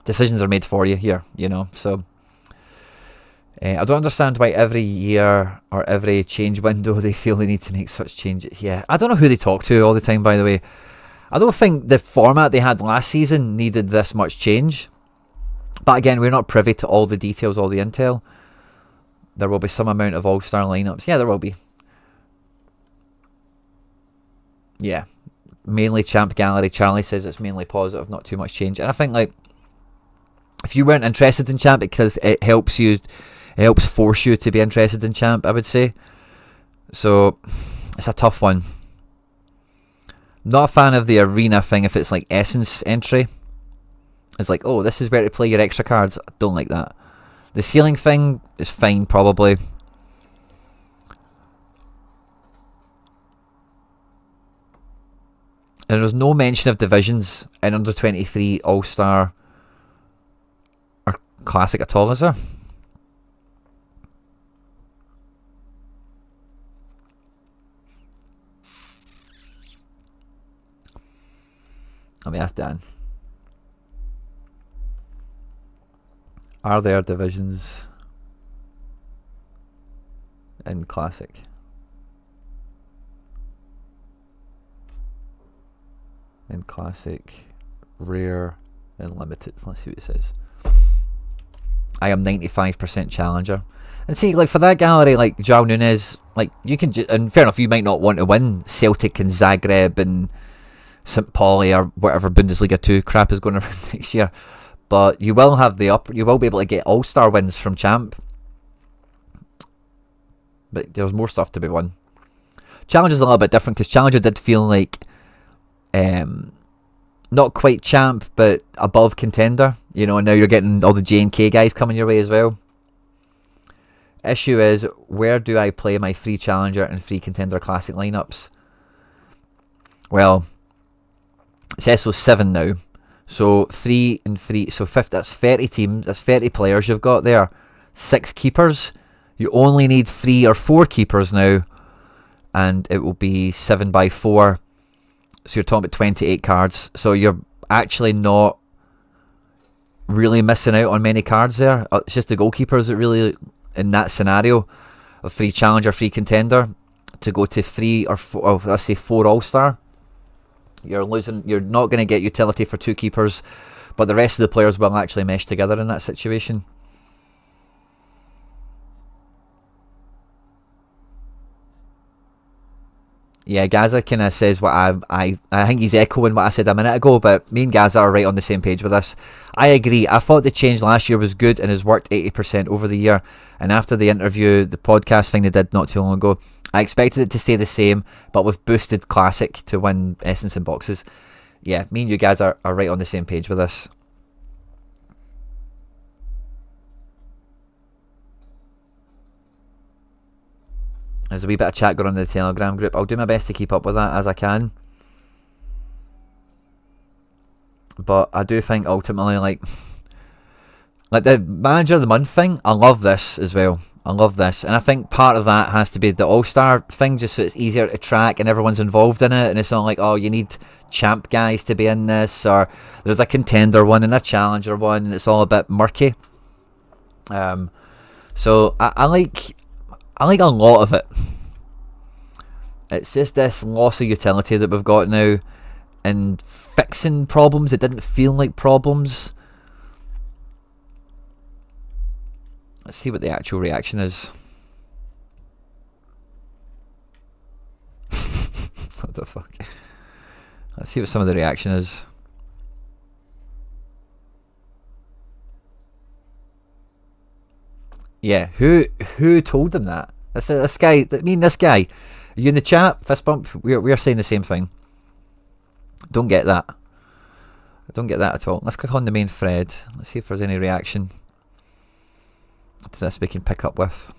Decisions are made for you here, you know, so I don't understand why every year or every change window they feel they need to make such changes. Yeah, I don't know who they talk to all the time, by the way. I don't think the format they had last season needed this much change. But again, we're not privy to all the details, all the intel. There will be some amount of all-star lineups. Yeah, there will be. Yeah, mainly Champ Gallery. Charlie says it's mainly positive, not too much change. And I think, like, if you weren't interested in Champ, because it helps force you to be interested in Champ, I would say. So it's a tough one. Not a fan of the arena thing if it's like Essence entry. It's like, oh, this is where to play your extra cards. I don't like that. The ceiling thing is fine, probably. And there's no mention of divisions in under 23 All-Star or Classic at all, is there? Let me ask Dan. Are there divisions in Classic? In Classic, Rare, and Limited. Let's see what it says. I am 95% Challenger. And see, like, for that gallery, like, João Nunes, like, you can and fair enough, you might not want to win Celtic and Zagreb and St. Pauli or whatever Bundesliga 2 crap is going around next year. But you will have you will be able to get all-star wins from Champ. But there's more stuff to be won. Challenger's a little bit different, because Challenger did feel like not quite Champ, but above Contender. You know, and now you're getting all the J&K guys coming your way as well. Issue is, where do I play my free Challenger and free Contender Classic lineups? Well, it's SO7 now. So 3 and 3, so 50, that's 30 teams, that's 30 players you've got there. 6 keepers. You only need 3 or 4 keepers now, and it will be 7 by 4. So you're talking about 28 cards. So you're actually not really missing out on many cards there. It's just the goalkeepers that really, in that scenario of 3 challenger, 3 contender, to go to 3 or 4, or let's say 4 all-star. You're not going to get utility for 2 keepers, but the rest of the players will actually mesh together in that situation. Yeah, Gaza kind of says what I think he's echoing what I said a minute ago, but me and Gaza are right on the same page with this. I agree. I thought the change last year was good and has worked 80% over the year. And after the interview, the podcast thing they did not too long ago, I expected it to stay the same, but with boosted Classic to win Essence and boxes. Yeah, me and you guys are right on the same page with this. There's a wee bit of chat going on in the Telegram group. I'll do my best to keep up with that as I can. But I do think ultimately, like the Manager of the Month thing, I love this as well. I love this. And I think part of that has to be the All-Star thing, just so it's easier to track and everyone's involved in it. And it's not like, oh, you need champ guys to be in this, or there's a contender one and a challenger one, and it's all a bit murky. So I like a lot of it. It's just this loss of utility that we've got now, and fixing problems that didn't feel like problems. Let's see what the actual reaction is. What the fuck? Let's see what some of the reaction is. Yeah, who told them that? This guy. I mean, this guy. Are you in the chat? Fist bump. We're saying the same thing. Don't get that. I don't get that at all. Let's click on the main thread. Let's see if there's any reaction to this we can pick up with.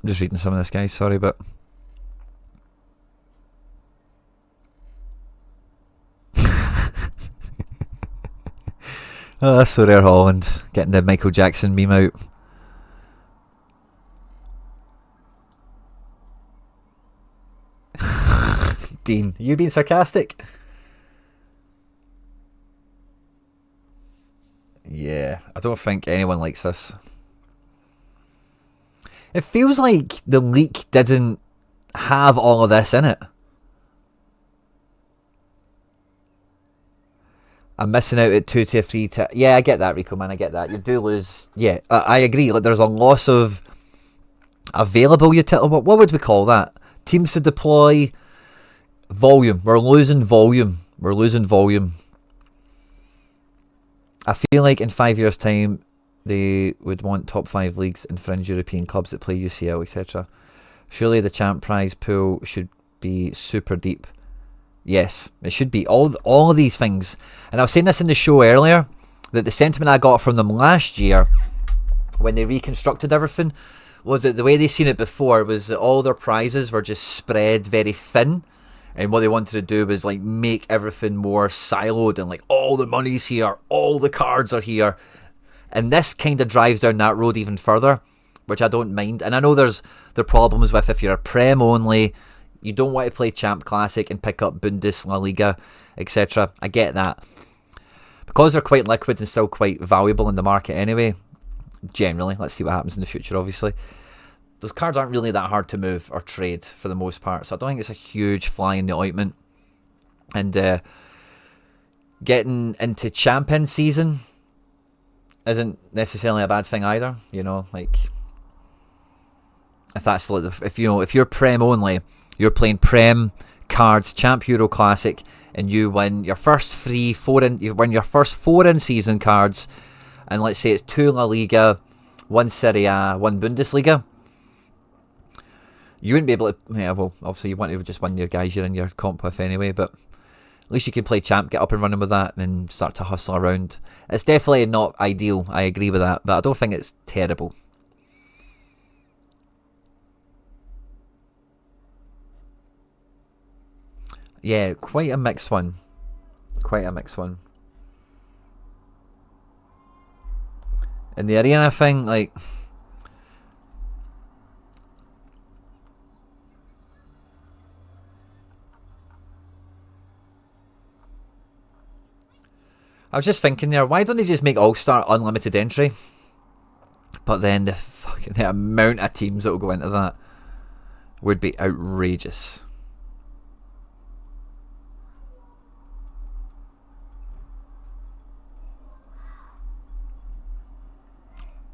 I'm just reading some of this, guys. Sorry, but oh, that's Sorare Holland getting the Michael Jackson meme out. Dean, you being sarcastic? Yeah, I don't think anyone likes this. It feels like the leak didn't have all of this in it. I'm missing out at 2 to 3 to... Yeah, I get that, Rico, man. I get that. You do lose... Yeah, I agree. Like, there's a loss of available utility. What would we call that? Teams to deploy. Volume. We're losing volume. We're losing volume. I feel like in 5 years' time, they would want top 5 leagues and fringe European clubs that play UCL, etc. Surely the champ prize pool should be super deep. Yes, it should be. All of these things. And I was saying this in the show earlier, that the sentiment I got from them last year, when they reconstructed everything, was that the way they seen it before was that all their prizes were just spread very thin. And what they wanted to do was like make everything more siloed and like all the money's here, all the cards are here. And this kind of drives down that road even further, which I don't mind. And I know there are problems with if you're a Prem only, you don't want to play Champ Classic and pick up Bundes, La Liga, etc. I get that. Because they're quite liquid and still quite valuable in the market anyway, generally, let's see what happens in the future, obviously. Those cards aren't really that hard to move or trade for the most part, so I don't think it's a huge fly in the ointment. And getting into champion season, isn't necessarily a bad thing either. You know, like if that's like if you're Prem only, you're playing Prem cards, Champ Euro Classic, and you win your first you win your first 4 in-season cards, and let's say it's 2 La Liga, 1 Serie A, 1 Bundesliga. You wouldn't be able to. Yeah, well, obviously you want to just win your guys you're in your comp with anyway, but at least you can play Champ, get up and running with that, and start to hustle around. It's definitely not ideal, I agree with that, but I don't think it's terrible. Yeah, quite a mixed one. Quite a mixed one. And the arena thing, like, I was just thinking there, why don't they just make All-Star unlimited entry? But then the amount of teams that will go into that would be outrageous.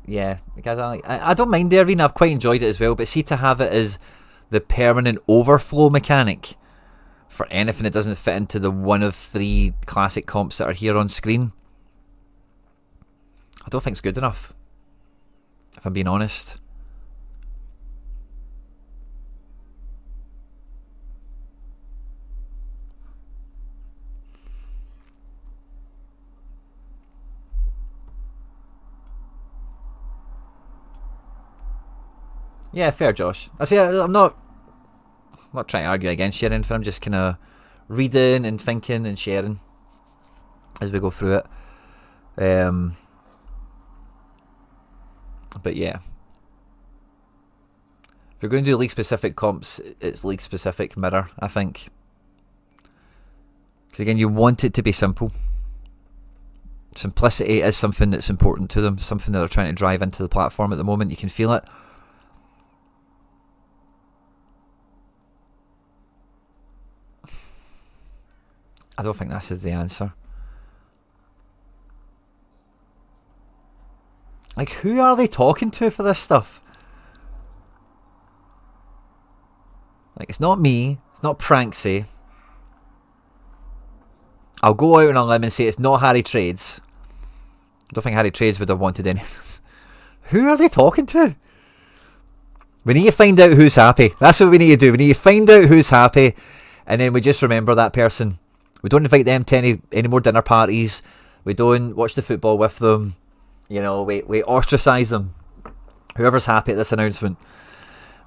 Yeah, because I don't mind the arena. I've quite enjoyed it as well. But see, to have it as the permanent overflow mechanic for anything that doesn't fit into the 1 of 3 classic comps that are here on screen, I don't think it's good enough, if I'm being honest. Yeah, fair, Josh. I say I'm not trying to argue against sharing anything. I'm just kind of reading and thinking and sharing as we go through it. But yeah, if you're going to do league specific comps, it's league specific mirror, I think. Because again, you want it to be simple. Simplicity is something that's important to them, something that they're trying to drive into the platform at the moment. You can feel it. I don't think this is the answer. Like, who are they talking to for this stuff? Like, it's not me. It's not Pranksy. I'll go out on a limb and say it's not Harry Trades. I don't think Harry Trades would have wanted any of this. Who are they talking to? We need to find out who's happy. That's what we need to do. We need to find out who's happy, and then we just remember that person. We don't invite them to any more dinner parties. We don't watch the football with them. You know, we ostracise them. Whoever's happy at this announcement.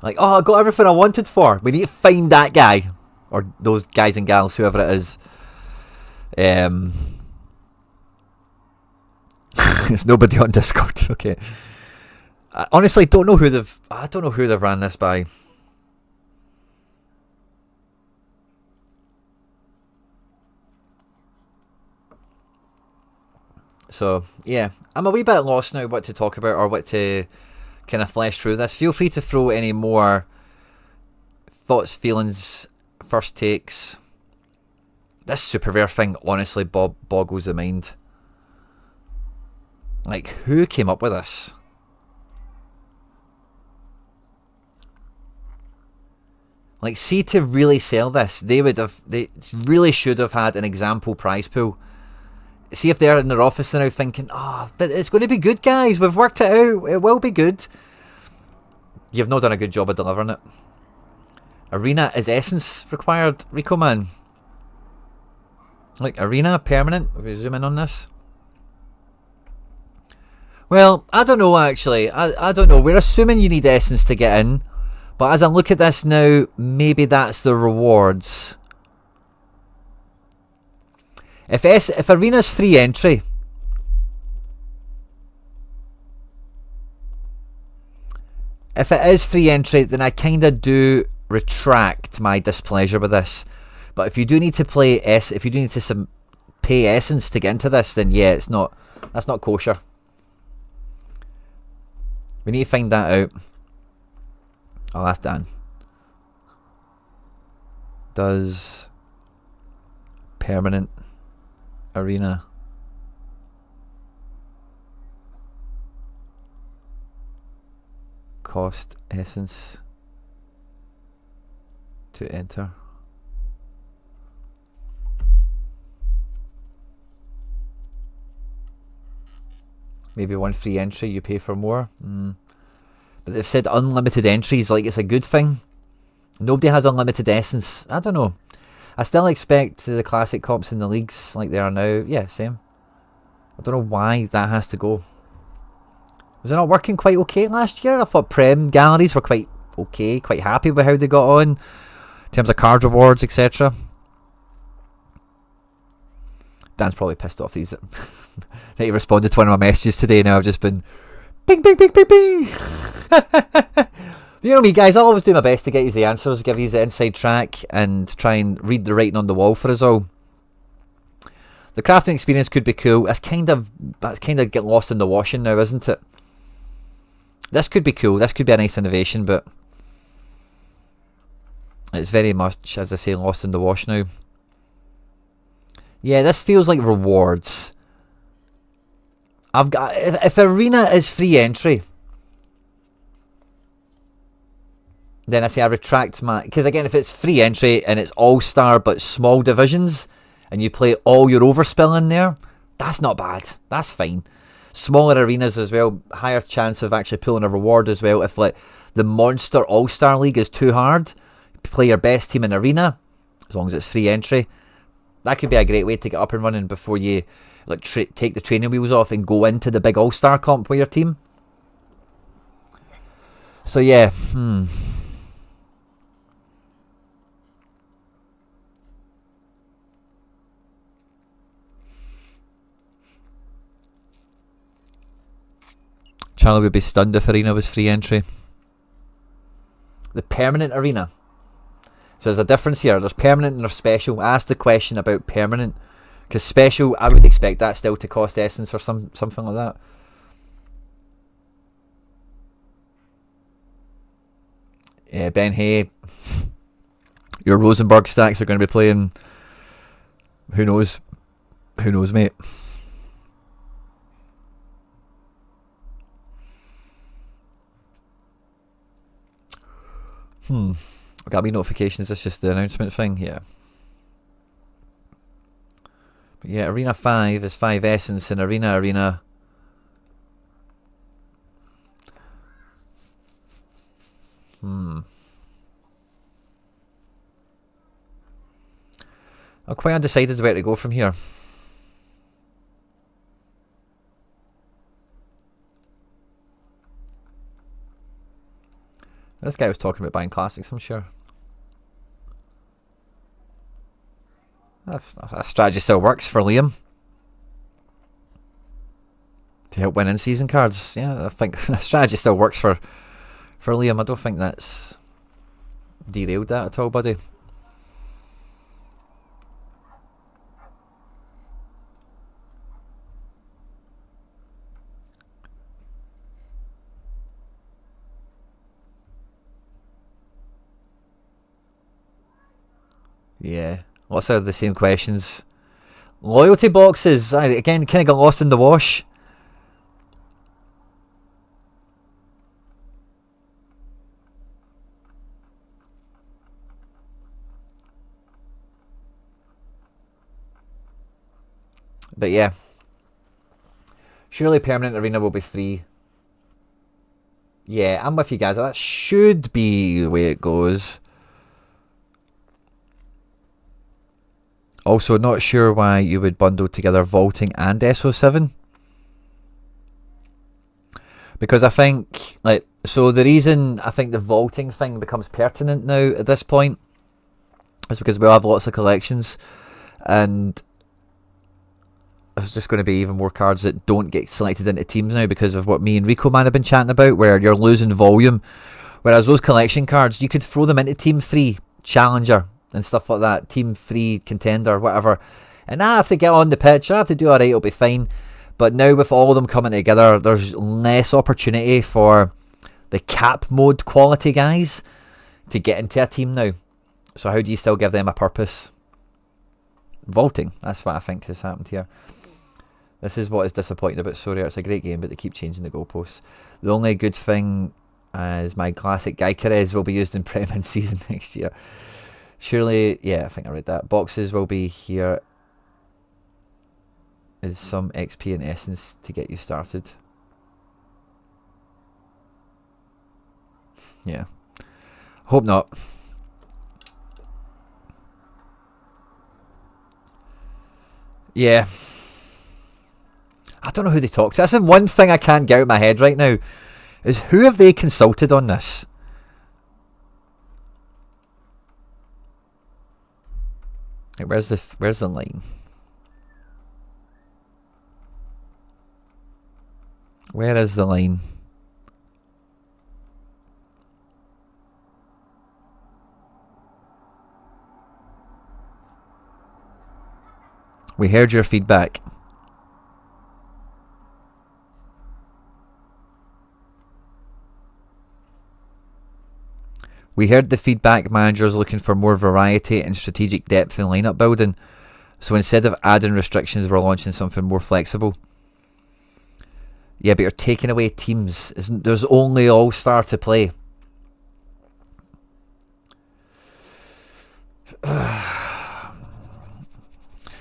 Like, oh, I got everything I wanted for. We need to find that guy. Or those guys and gals, whoever it is. It's nobody on Discord. Okay. I honestly don't know who they've ran this by. So, yeah, I'm a wee bit lost now what to talk about or what to kind of flesh through this. Feel free to throw any more thoughts, feelings, first takes. This Super Rare thing honestly boggles the mind. Like, who came up with this? Like, see, to really sell this, they really should have had an example prize pool. See if they're in their office now thinking, oh, but it's going to be good, guys. We've worked it out. It will be good. You've not done a good job of delivering it. Arena is essence required, Rico man. Like, arena, permanent. If we zoom in on this. Well, I don't know actually. I don't know. We're assuming you need essence to get in. But as I look at this now, maybe that's the rewards. If arena's free entry, if it is free entry, then I kind of do retract my displeasure with this. But if you do need to if you do need to pay essence to get into this, then yeah, that's not kosher. We need to find that out. Oh, that's Dan. Does permanent arena cost essence to enter. Maybe one free entry, you pay for more. But they've said unlimited entries, like it's a good thing. Nobody has unlimited essence. I don't know. I still expect the classic comps in the leagues like they are now. Yeah, same. I don't know why that has to go. Was it not working quite okay last year? I thought Prem galleries were quite okay, quite happy with how they got on in terms of card rewards, etc. Dan's probably pissed off these that he responded to one of my messages today. Now I've just been bing, bing, bing, bing, bing. You know me, guys. I always do my best to get you the answers, give you the inside track, and try and read the writing on the wall for us all. The crafting experience could be cool. That's kind of get lost in the washing now, isn't it? This could be cool. This could be a nice innovation, but it's very much, as I say, lost in the wash now. Yeah, this feels like rewards. I've got if arena is free entry, then I say I retract my, because again, if it's free entry and it's all-star but small divisions and you play all your overspill in there, that's not bad. That's fine. Smaller arenas as well, higher chance of actually pulling a reward as well. If like the monster all-star league is too hard, play your best team in arena, as long as it's free entry. That could be a great way to get up and running before you like take the training wheels off and go into the big all-star comp with your team. So yeah, Charlie would be stunned if arena was free entry. The permanent arena. So there's a difference here. There's permanent and there's special. I asked the question about permanent, because special, I would expect that still to cost essence or something like that. Yeah, Ben Hay. Your Rosenberg stacks are going to be playing. Who knows? Who knows, mate? I got me notifications. That's just the announcement thing. Yeah. But yeah, Arena 5 is 5 essence and Arena. I'm quite undecided where to go from here. This guy was talking about buying classics, I'm sure. That strategy still works for Liam. To help win in-season cards. Yeah, I think that strategy still works for Liam. I don't think that's derailed that at all, buddy. Yeah, lots of the same questions. Loyalty boxes, again, kind of got lost in the wash. But yeah, surely permanent arena will be free. Yeah, I'm with you guys. That should be the way it goes. Also, not sure why you would bundle together vaulting and SO7. Because I think, like, so the reason I think the vaulting thing becomes pertinent now at this point is because we'll have lots of collections, and there's just going to be even more cards that don't get selected into teams now because of what me and Rico Man have been chatting about, where you're losing volume. Whereas those collection cards, you could throw them into Team 3, Challenger, and stuff like that, Team 3, Contender, whatever. And I have to get on the pitch, I have to do alright, it'll be fine. But now with all of them coming together, there's less opportunity for the cap mode quality guys to get into a team now. So how do you still give them a purpose? Vaulting, that's what I think has happened here. This is what is disappointing about Sorare. It's a great game, but they keep changing the goalposts. The only good thing as my classic Gycares will be used in Prem in season next year. Surely, yeah, I think I read that. Boxes will be here is some XP and essence to get you started. Yeah. Hope not. Yeah. I don't know who they talk to. That's the one thing I can't get out of my head right now. Is who have they consulted on this? Like, where's the line? Where is the line? We heard your feedback. We heard the feedback managers looking for more variety and strategic depth in lineup building. So instead of adding restrictions, we're launching something more flexible. Yeah, but you're taking away teams. There's only All-Star to play.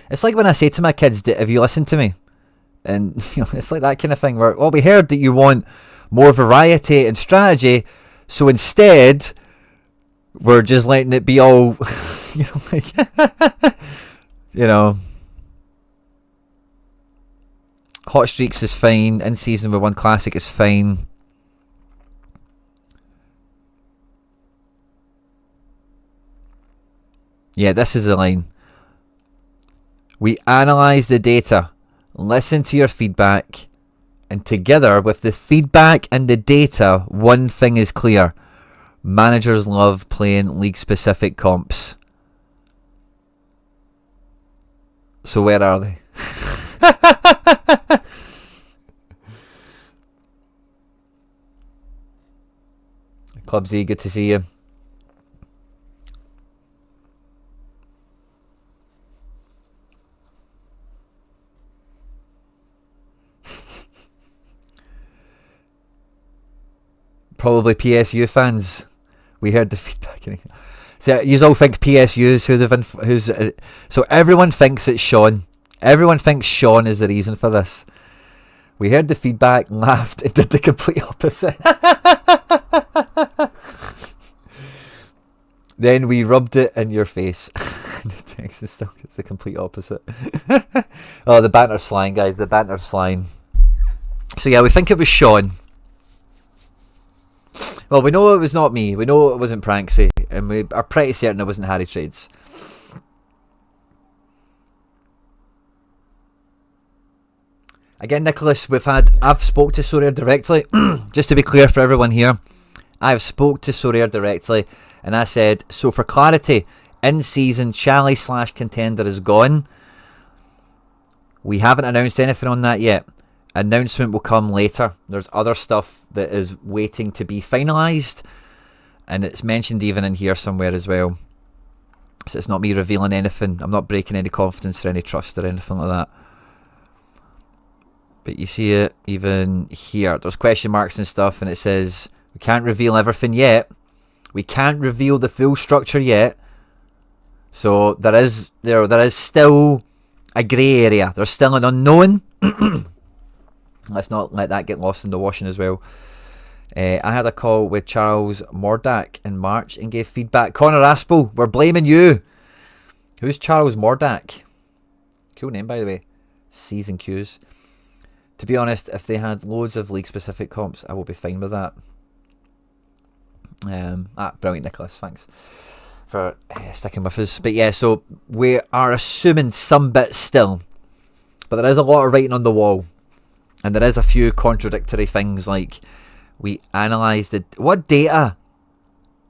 It's like when I say to my kids, have you listened to me? And it's like that kind of thing where, well, we heard that you want more variety and strategy, so instead we're just letting it be all hot streaks is fine, in season with one classic is fine. Yeah, this is the line. We analyse the data, listen to your feedback, and together with the feedback and the data, one thing is clear. Managers love playing league-specific comps. So where are they? Clubsy, good to see you. Probably PSU fans. We heard the feedback. So you all think PSU's so everyone thinks it's Sean. Everyone thinks Sean is the reason for this. We heard the feedback, laughed, and did the complete opposite. Then we rubbed it in your face. The text is still the complete opposite. Oh, the banter's flying, guys. The banter's flying. So yeah, we think it was Sean. Well, we know it was not me. We know it wasn't Pranksy. And we are pretty certain it wasn't Harry Trades. Again, Nicholas, I've spoke to Sorare directly. Just to be clear for everyone here, I've spoke to Sorare directly, and I said, so for clarity, in-season Chally/Contender is gone. We haven't announced anything on that yet. Announcement will come later. There's other stuff that is waiting to be finalised, and it's mentioned even in here somewhere as well. So it's not me revealing anything. I'm not breaking any confidence or any trust or anything like that. But you see it even here. There's question marks and stuff, and it says we can't reveal everything yet. We can't reveal the full structure yet. So there is still a grey area. There's still an unknown. Let's not let that get lost in the washing as well. I had a call with Charles Mordak in March and gave feedback. Connor Aspel, we're blaming you. Who's Charles Mordak? Cool name, by the way. C's and Q's. To be honest, if they had loads of league-specific comps, I will be fine with that. Brilliant, Nicholas. Thanks for sticking with us. But yeah, so we are assuming some bits still. But there is a lot of writing on the wall. And there is a few contradictory things, like we analysed it. What data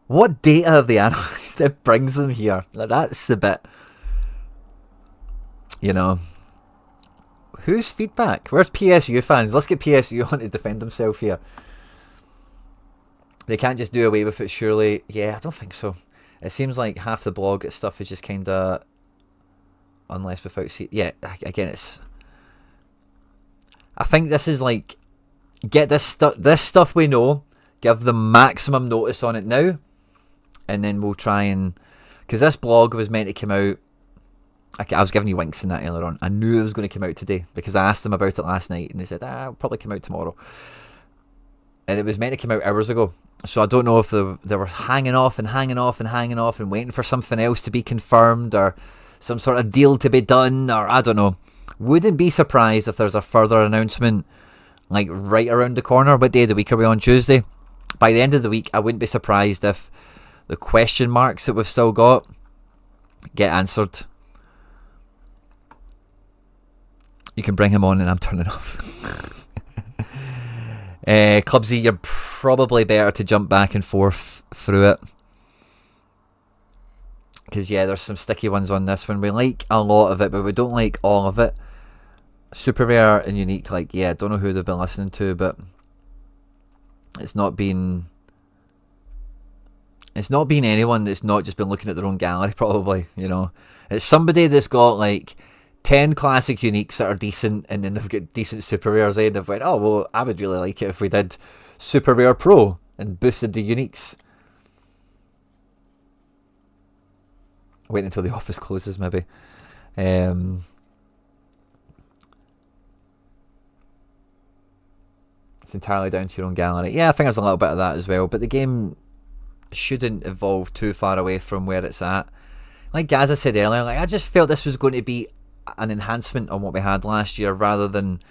have they analysed that brings them here? Like, that's the bit. Whose feedback? Where's PSU fans? Let's get PSU on to defend themselves here. They can't just do away with it, surely. Yeah, I don't think so. It seems like half the blog stuff is just kind of unless without... Yeah, again, it's... I think this is like, get this stuff we know, give them maximum notice on it now, and then we'll try and, because this blog was meant to come out, I was giving you winks in that earlier on. I knew it was going to come out today because I asked them about it last night and they said, it'll probably come out tomorrow. And it was meant to come out hours ago. So I don't know if they were hanging off and waiting for something else to be confirmed or some sort of deal to be done, or I don't know. Wouldn't be surprised if there's a further announcement like right around the corner. What day of the week are we on? Tuesday? By the end of the week, I wouldn't be surprised if the question marks that we've still got get answered. You can bring him on and I'm turning off. Clubsy, you're probably better to jump back and forth through it. Because, yeah, there's some sticky ones on this one. We like a lot of it, but we don't like all of it. Super rare and unique, like, yeah, I don't know who they've been listening to, but it's not been anyone that's not just been looking at their own gallery, probably, you know. It's somebody that's got, like, 10 classic uniques that are decent, and then they've got decent super rares there, and they've went, oh, well, I would really like it if we did super rare pro and boosted the uniques. Wait until the office closes, maybe. It's entirely down to your own gallery. Yeah, I think there's a little bit of that as well, but the game shouldn't evolve too far away from where it's at. Like Gaza said earlier, like I just felt this was going to be an enhancement on what we had last year rather than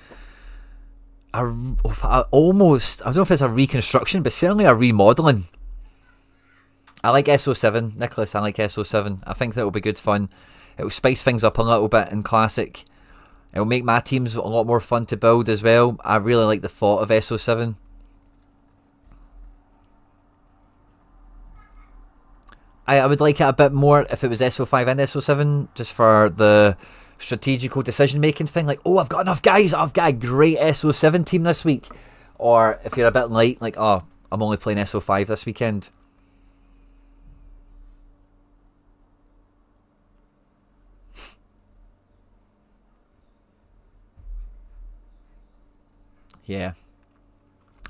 almost, I don't know if it's a reconstruction, but certainly a remodeling. I like SO7, Nicholas, I like SO7. I think that will be good fun. It will spice things up a little bit in Classic. It will make my teams a lot more fun to build as well. I really like the thought of SO7. I would like it a bit more if it was SO5 and SO7, just for the strategical decision making thing. Like, oh, I've got enough guys, I've got a great SO7 team this week. Or if you're a bit light, like, oh, I'm only playing SO5 this weekend. Yeah.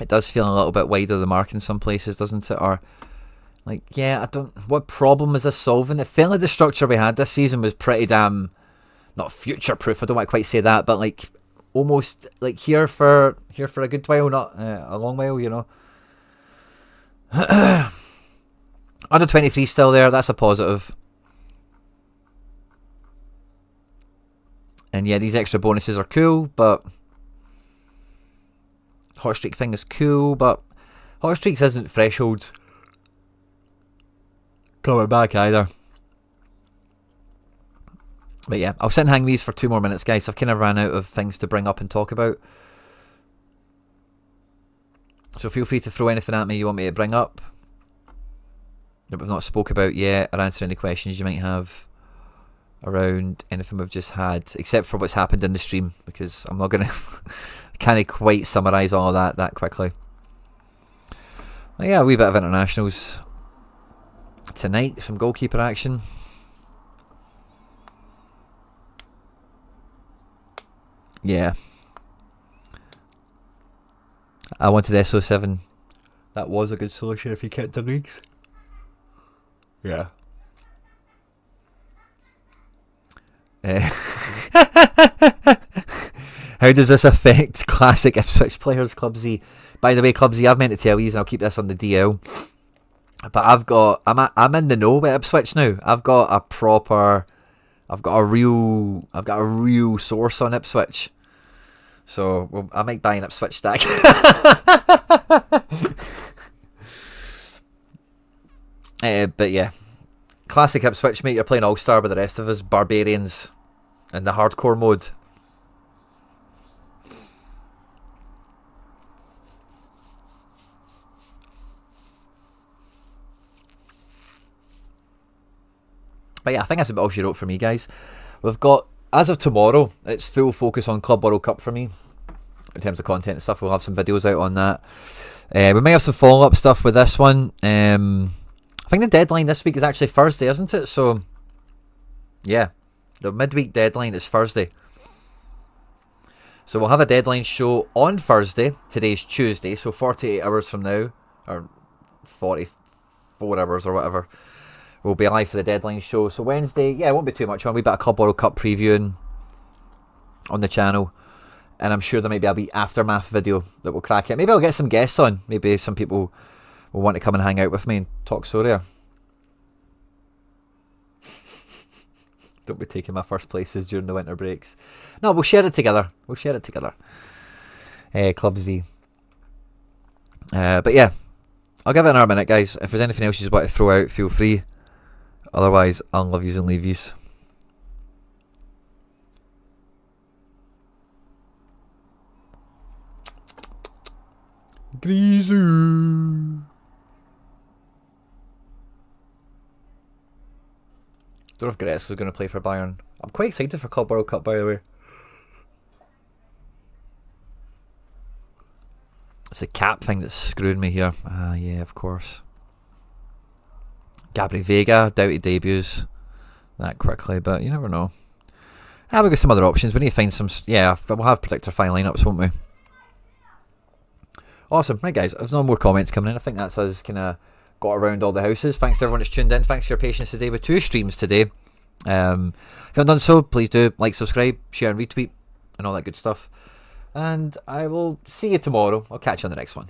It does feel a little bit wide of the mark in some places, doesn't it? Or, like, yeah, I don't... What problem is this solving? It felt like the structure we had this season was pretty damn... Not future-proof, I don't want to quite say that, but, like, almost, like, here for a good while, not a long while, you know. Under 23 still there, that's a positive. And, yeah, these extra bonuses are cool, but... Hot streak thing is cool, but hot streaks isn't threshold coming back either. But yeah, I'll sit and hang these for 2 more minutes, guys. I've kind of ran out of things to bring up and talk about. So feel free to throw anything at me you want me to bring up that we've not spoke about yet, or answer any questions you might have around anything we've just had, except for what's happened in the stream, because I'm not going to... Can't quite summarise all of that quickly. Well, yeah, a wee bit of internationals tonight, some goalkeeper action. Yeah. I wanted SO7. That was a good solution if you kept the leagues. Yeah. How does this affect classic Ipswich players, Clubsy? By the way, Clubsy, I've meant to tell you, and I'll keep this on the DL. But I'm in the know with Ipswich now. I've got a real source on Ipswich. So well, I might buy an Ipswich stack. But yeah, classic Ipswich, mate. You're playing All Star with the rest of us, barbarians, in the hardcore mode. But yeah, I think that's about all she wrote for me, guys. We've got, as of tomorrow, it's full focus on Club World Cup for me. In terms of content and stuff, we'll have some videos out on that. We might have some follow-up stuff with this one. I think the deadline this week is actually Thursday, isn't it? So, yeah, the midweek deadline is Thursday. So we'll have a deadline show on Thursday. Today's Tuesday, so 48 hours from now. or 44 hours or whatever, we'll be live for the deadline show. So Wednesday, yeah, it won't be too much on. We've got a Club World Cup previewing on the channel, and I'm sure there might be a wee aftermath video that will crack it. Maybe I'll get some guests on. Maybe some people will want to come and hang out with me and talk Sorare. Don't be taking my first places during the winter breaks. No, we'll share it together. Club Z. But yeah, I'll give it another minute, guys. If there's anything else you just want to throw out, feel free. Otherwise, I'll love yous and leave yous. Grisou. Don't know if Goretzka is going to play for Bayern. I'm quite excited for Club World Cup, by the way. It's the cap thing that's screwing me here. Yeah, of course. Gabri Vega, doubt he debuts that quickly, but you never know. We've got some other options. We need to find some... Yeah, we'll have predictor fine lineups, won't we? Awesome. Right, guys, there's no more comments coming in. I think that's us kind of got around all the houses. Thanks to everyone that's tuned in. Thanks for your patience today with 2 streams today. If you haven't done so, please do like, subscribe, share and retweet and all that good stuff. And I will see you tomorrow. I'll catch you on the next one.